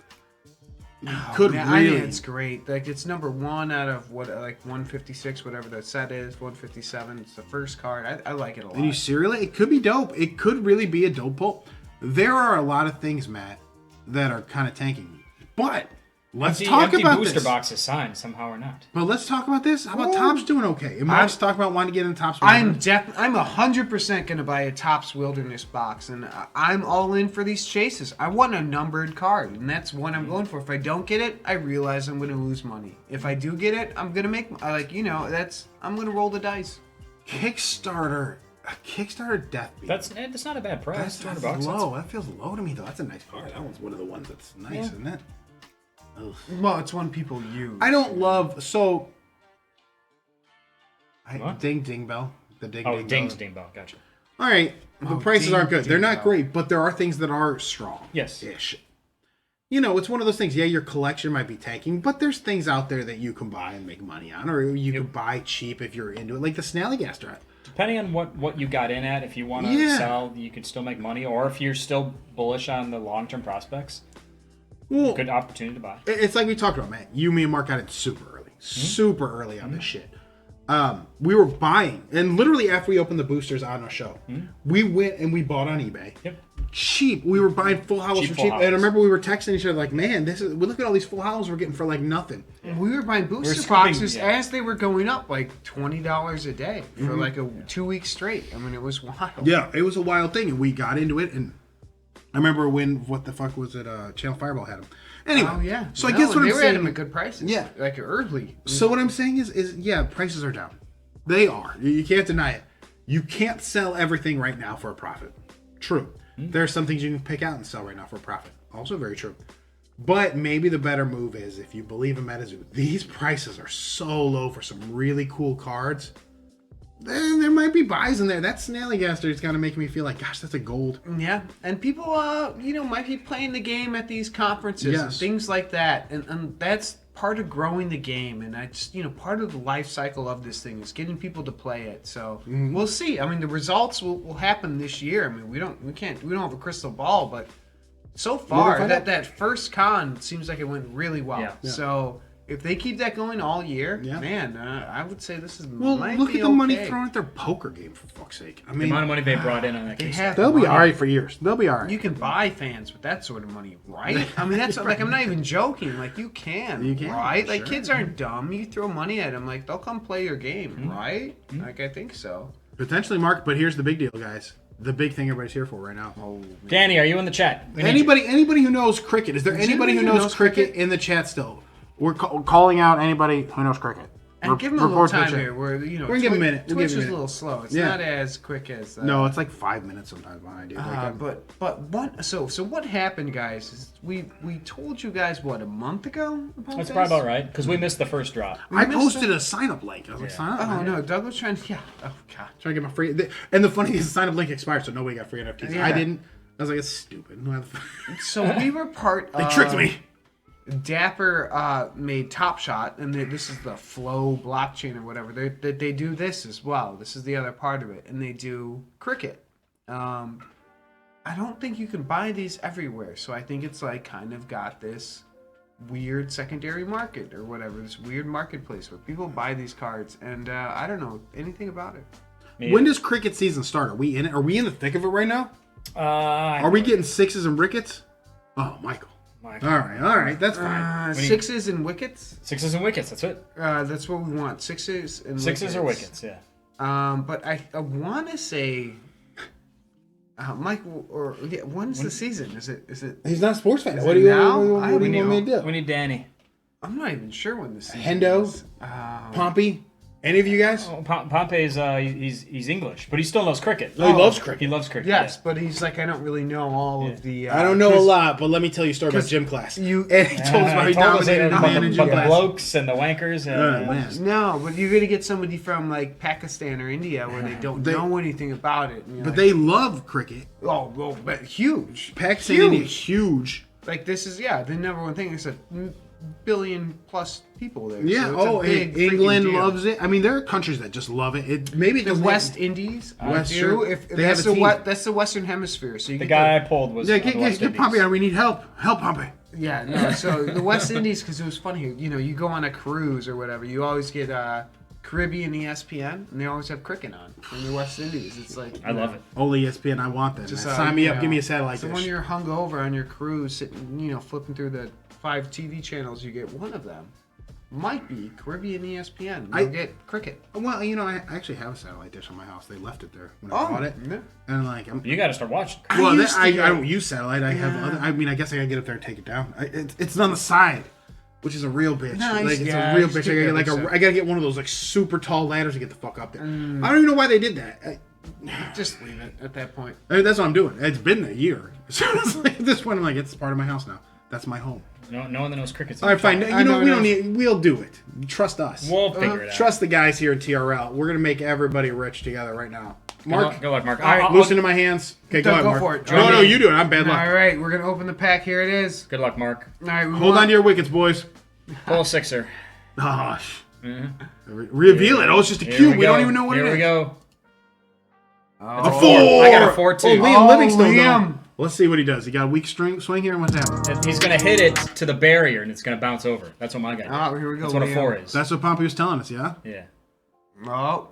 could Man, really. I think it's great. Like it's number 1 out of what, like 156, whatever the set is. 157. It's the first card. I like it a lot. And you serially, it could be dope. It could really be a dope pull. There are a lot of things, Matt, that are kind of tanking. But let's talk about booster this. boxes signed somehow or not. But let's talk about this. How about Ooh. Topps doing okay? And Mark's talking about wanting to get in Topps. I'm 100% gonna buy a Topps Wilderness box, and I'm all in for these chases. I want a numbered card, and that's what I'm going for. If I don't get it, I realize I'm gonna lose money. If I do get it, I'm gonna make I'm gonna roll the dice. Kickstarter. A Kickstarter death beat. That's not a bad price. That's $200. low. That feels low to me though. That's a nice card. That one's one of the ones that's nice, isn't it? Ugh. Well, it's one people use. I don't love so. What? Ding bell. The ding. Oh, ding dings, bell. ding bell. Gotcha. All right, the Oh, prices ding, aren't good. They're ding not bell. great, but there are things that are strong. Yes. Ish. You know, it's one of those things. Yeah, your collection might be tanking, but there's things out there that you can buy and make money on, or you can buy cheap if you're into it, like the Snallygaster. Depending on what you got in at, if you want to Yeah. sell, you could still make money, or if you're still bullish on the long-term prospects, Well, good opportunity to buy. it's like we talked about, man. You, me, and Mark got it super early on this shit. We were buying, and literally after we opened the boosters on our show, we went and we bought on eBay. Yep. Cheap. We were buying full hollows Cheap for full cheap. hollows. And I remember we were texting each other like, man, we look at all these full hollows we're getting for like nothing. We were buying booster scooping, boxes yeah. as they were going up, like $20 a day for like a 2 weeks straight. I mean, it was wild. Yeah, it was a wild thing, and we got into it. And I remember when what the fuck was it? Channel Fireball had them. Anyway, Oh yeah. So I guess what they I'm were at saying. them at good prices. Yeah. like early. So what I'm saying is yeah, prices are down. They are. You can't deny it. You can't sell everything right now for a profit. True. There are some things you can pick out and sell right now for a profit. Also very true. But maybe the better move is if you believe in MetaZoo, these prices are so low for some really cool cards. Then there might be buys in there. That Snallygaster is gonna make me feel like, gosh, that's a gold. Yeah, and people, might be playing the game at these conferences and Yes. things like that, and that's part of growing the game, and that's part of the life cycle of this thing is getting people to play it. So we'll see. I mean, the results will happen this year. I mean, we don't have a crystal ball, but so far find out. that first con seems like it went really well. Yeah. So if they keep that going all year, Yeah. man, I would say this is Well, might look be at the money okay. thrown at their poker game, for fuck's sake. I The mean, amount of money they brought in on that They case. have they'll be money. all right for years. They'll be all right. You can buy fans with that sort of money, right? I mean, that's like I'm not even joking. Like you can, right? Like sure. kids aren't dumb. You throw money at them, like they'll come play your game, right? Like I think so. Potentially, Mark, but here's the big deal, guys. The big thing everybody's here for right now. Oh, Danny, are you in the chat? We need you. Anybody who knows cricket? Is there anybody who knows cricket in the chat still? We're calling out anybody who knows cricket. and give them a little Report to the time chat. here. Where We're gonna give 'em a minute. We'll Twitch give 'em a is a minute. little slow. It's Yeah. not as quick as. No, it's like 5 minutes sometimes behind you. But what? So what happened, guys? Is we told you guys what a month ago about That's this? probably about right because we missed the first drop. I missed posted a sign up link. I was like, Yeah. sign up. Oh man. no, Doug was trying. Yeah. Oh god. Trying to get my free. And the funny thing is, the sign up link expired, so nobody got free NFTs. Yeah. I didn't. I was like, it's stupid. So we were part. They tricked me. Dapper made Top Shot, and this is the Flow blockchain or whatever. They do this as well. This is the other part of it, and they do cricket. I don't think you can buy these everywhere, so I think it's like kind of got this weird secondary market or whatever, this weird marketplace where people buy these cards, and I don't know anything about it. When does cricket season start? Are we in it? Are we in the thick of it right now? Are we getting sixes and rickets? Oh, Michael. All right, that's fine. Sixes and wickets. Sixes and wickets? That's it. That's what we want. Sixes and Sixes or wickets? Yeah. But I want to say, Michael, or when's the season? Is it? He's not a sports fan. Is What it do you now? what I do you want me to do? We need Danny. I'm not even sure when the season Hendo? is. Pompey? Any of you guys? Oh, Pompey's he's English, but he still knows cricket. No, he loves cricket. He loves cricket. Yes, but he's like, I don't really know all of the. I don't know a lot, but let me tell you a story about gym class. And he told us about He he told us dominated a about man in the gym class. blokes and the wankers. Oh, man. No, but you're gonna get somebody from like Pakistan or India where they don't know anything about it. And you're But like, they love cricket. oh, well, but huge. Pakistan, Huge. India, huge. Like this is the number one thing. It's a billion plus people there. Yeah. So it's a big England freaking deal. loves it. I mean, there are countries that just love it. Maybe it The doesn't West Indies West, do. sure. If They that's have a the team. that's the Western Hemisphere. So you The get guy I pulled was Yeah, on the West get Pompey Indies. on. We need help. Help Pompey. Yeah, no. So the West Indies, because it was funny. You know, you go on a cruise or whatever, you always get Caribbean ESPN, and they always have cricket on in the West Indies. It's like I love it. Only ESPN, I want that. Just, man. Sign me you up. know, Give me a satellite So dish. when you're hungover on your cruise, sitting, you know, flipping through the 5 TV channels, you get one of them. Might be Caribbean ESPN. You'll get cricket. Well, you know, I actually have a satellite dish on my house. They left it there when I bought it. Yeah. And like, You got to start watching. well, used to I get- don't use satellite. I have other. I mean, I guess I gotta get up there and take it down. It's on the side, which is a real bitch. Nice, Like it's yeah, a real I used bitch. to I do gotta, that like myself. I gotta get one of those like super tall ladders to get the fuck up there. I don't even know why they did that. Just leave it at that point. That's what I'm doing. It's been a year. So it's like, at this point, I'm like, it's part of my house now. That's my home. No one that knows cricket's. All right, fine. I You know know, we it don't is. need. We'll do it. Trust us. We'll figure it out. Trust the guys here at TRL. We're gonna make everybody rich together right now. Mark, Good luck, Mark. All right, loosen to my hands. Okay, go Go ahead, Mark. for it. No, Okay. no, you do it. I'm bad luck. All right, we're gonna open the pack. Here it is. Good luck, Mark. All right, Hold on to your wickets, boys. Pull a sixer. Gosh. Reveal it. Oh, it's just a Here cube. We go. don't even know what Here it is. we go. A Oh, four. I got a 4-2. Oh, Liam Oh, Livingstone. Liam. Though. Let's see what he does. He got a weak swing here, and what's happening? He's gonna hit it to the barrier and it's gonna bounce over. That's what my guy did. Oh, here we go. That's what a Liam. 4 is. That's what Pompey was telling us, yeah? Yeah. Oh,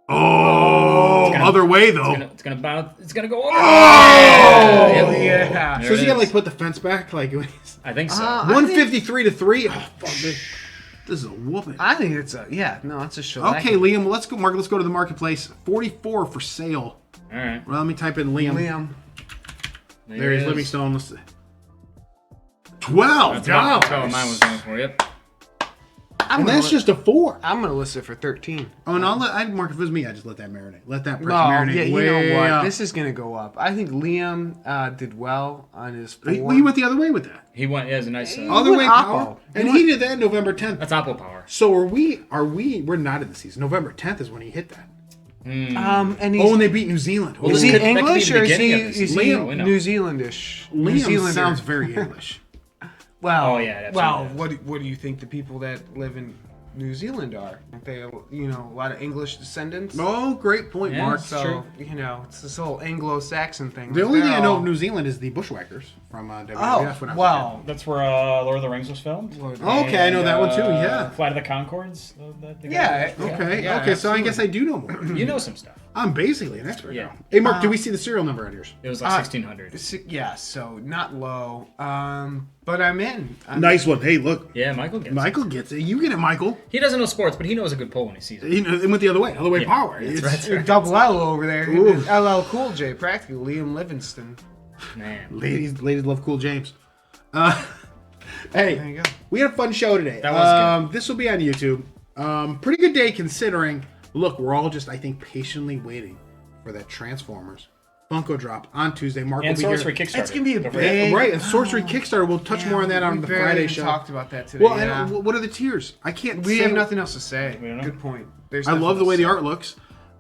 Oh, gonna- other way, though. It's gonna bounce. It's gonna go over. Oh! Yep. yeah. There So it he got is. like put the fence back, like I think so. I 153 to 3. Oh, fuck this. This is a whooping. I think it's a no. It's a show. Okay, Liam. Well, let's go, Mark. Let's go to the marketplace. 44 for sale. All right. Well, let me type in Liam. Liam. There it he's is. Livingstone. Let's see. 12. That's what mine was going for. Yep. I'm And gonna that's just a 4. I'm gonna list it for 13. Oh, and I'd mark if it was me. I just let that marinate. Let that person No, marinate. yeah, you way know what? up. This is gonna go up. I think Liam did well on his 4. He went the other way with that. He went. He has a nice. Other went way Oppo. power. He And went- he did that November 10th. That's Apple power. So we're not in the season. November 10th is when he hit that. And he's Oh, and they beat New Zealand. Well, is this he could- that could be English the or is beginning he of the is season. he We know. New Zealandish? New Liam Zealander. sounds very English. Well, Oh, yeah, that's well, what what do you think the people that live in New Zealand are? Aren't they, a lot of English descendants? Oh, great point, Yeah. Mark. So, true. it's this whole Anglo-Saxon thing. The Like, only thing they're I know all- of New Zealand is the Bushwhackers from WWF. Oh, when I was a wow. That's where Lord of the Rings was filmed. kid. Okay, I know that one too. Yeah. Flight of the Concords. The guy- Yeah. Okay. Yeah, okay. So I absolutely. guess I do know more. You know some stuff. I'm basically an expert Yeah. now. Hey, Mark, do we see the serial number out here? It was like 1600. Yeah, so not low. But I'm in. Nice one. Hey, look. Yeah, Michael gets it. Michael gets it. You get it, Michael. He doesn't know sports, but he knows a good pull when he sees it. It went the other way. Other way power. That's It's- right. Double L over there. Ooh. LL Cool J, practically. Liam Livingston. Man. Ladies love Cool James. There Hey, you go. we had a fun show today. That was good. This will be on YouTube. Pretty good day considering. Look, we're all just, I think, patiently waiting for that Transformers Funko drop on Tuesday. Mark And will be Sorcery here. Kickstarter. It's gonna be a Don't forget. big- Right, and Sorcery Kickstarter. We'll touch more on that on we the barely Friday even show. talked about that today. Well, yeah. and what are the tiers? I can't. We say have nothing else to say. We don't know. Good point. There's I nothing love the else way to the say. art looks.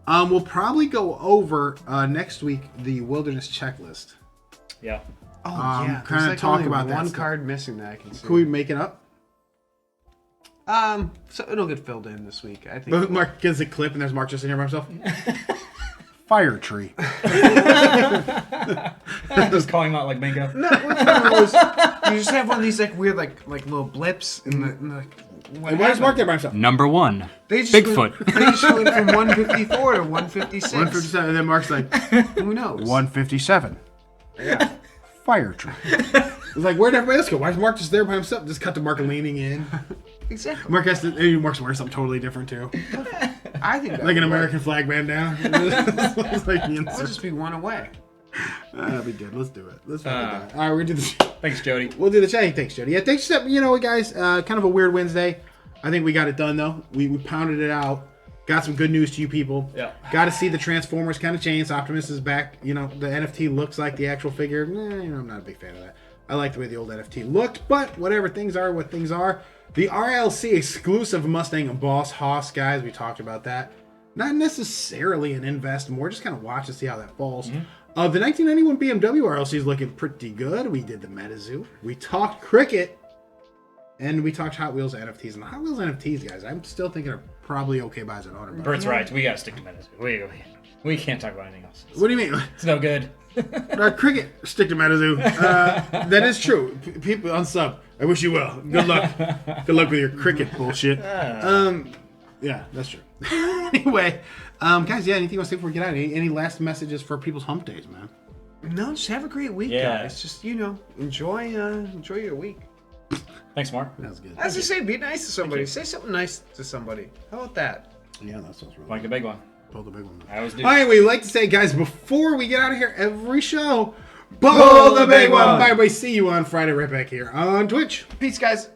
We'll probably go over next week the Wilderness Checklist. Yeah. Oh yeah, kinda there's like talk only about that one stuff. card missing that I can see. Can we make it up? So it'll get filled in this week. I think. But Mark gives a clip, and there's Mark just sitting here by himself. Fire tree. Just calling him out like bingo. No, what's one of those- you just have one of these like weird like little blips in the what And why does Mark happened? there by himself? Number 1. They just Bigfoot. Went, they just went from 154 to 156. 157, and then Mark's like, Who knows? 157. Yeah. Fire tree. It's like, where'd everybody else go? Why is Mark just there by himself? Just cut to Mark leaning in. Exactly. Mark has to. Mark's wearing something totally different too, I think that like an would American flag bandana. It's like the work. We'll insert. just be one away. That'd be good. Let's do it. Let's fucking do it. All right, we're gonna do this. Thanks, Jody. We'll do the chat. Hey, thanks, Jody. Yeah, thanks. You know what, guys? Kind of a weird Wednesday. I think we got it done though. We pounded it out. Got some good news to you people. Yeah. Got to see the Transformers kind of change. Optimus is back. You know, the NFT looks like the actual figure. I'm not a big fan of that. I like the way the old NFT looked, but whatever. Things are what things are. The RLC exclusive Mustang and Boss Hoss, guys. We talked about that. Not necessarily an invest, more just kind of watch and see how that falls. The 1991 BMW RLC is looking pretty good. We did the MetaZoo. We talked cricket. And we talked Hot Wheels NFTs. And the Hot Wheels NFTs, guys, I'm still thinking are probably okay buys at $100. Bert's right. We gotta stick to MetaZoo. We can't talk about anything else. What do you mean? It's no good. Cricket, stick to MetaZoo. That is true. People on sub, I wish you well. Good luck. Good luck with your cricket bullshit. Yeah, that's true. Anyway, guys, yeah, anything you want to say before we get out? Any last messages for people's hump days, man? No, just have a great week, Yeah. guys. Just, enjoy your week. Thanks, Mark. That was good. As I say, be nice to somebody. Say something nice to somebody. How about that? Yeah, that sounds really Like the big one. Pull the big one. I always do. All right, we like to say, guys, before we get out of here, every show, pull the big one. Bye, bye. See you on Friday right back here on Twitch. Peace, guys.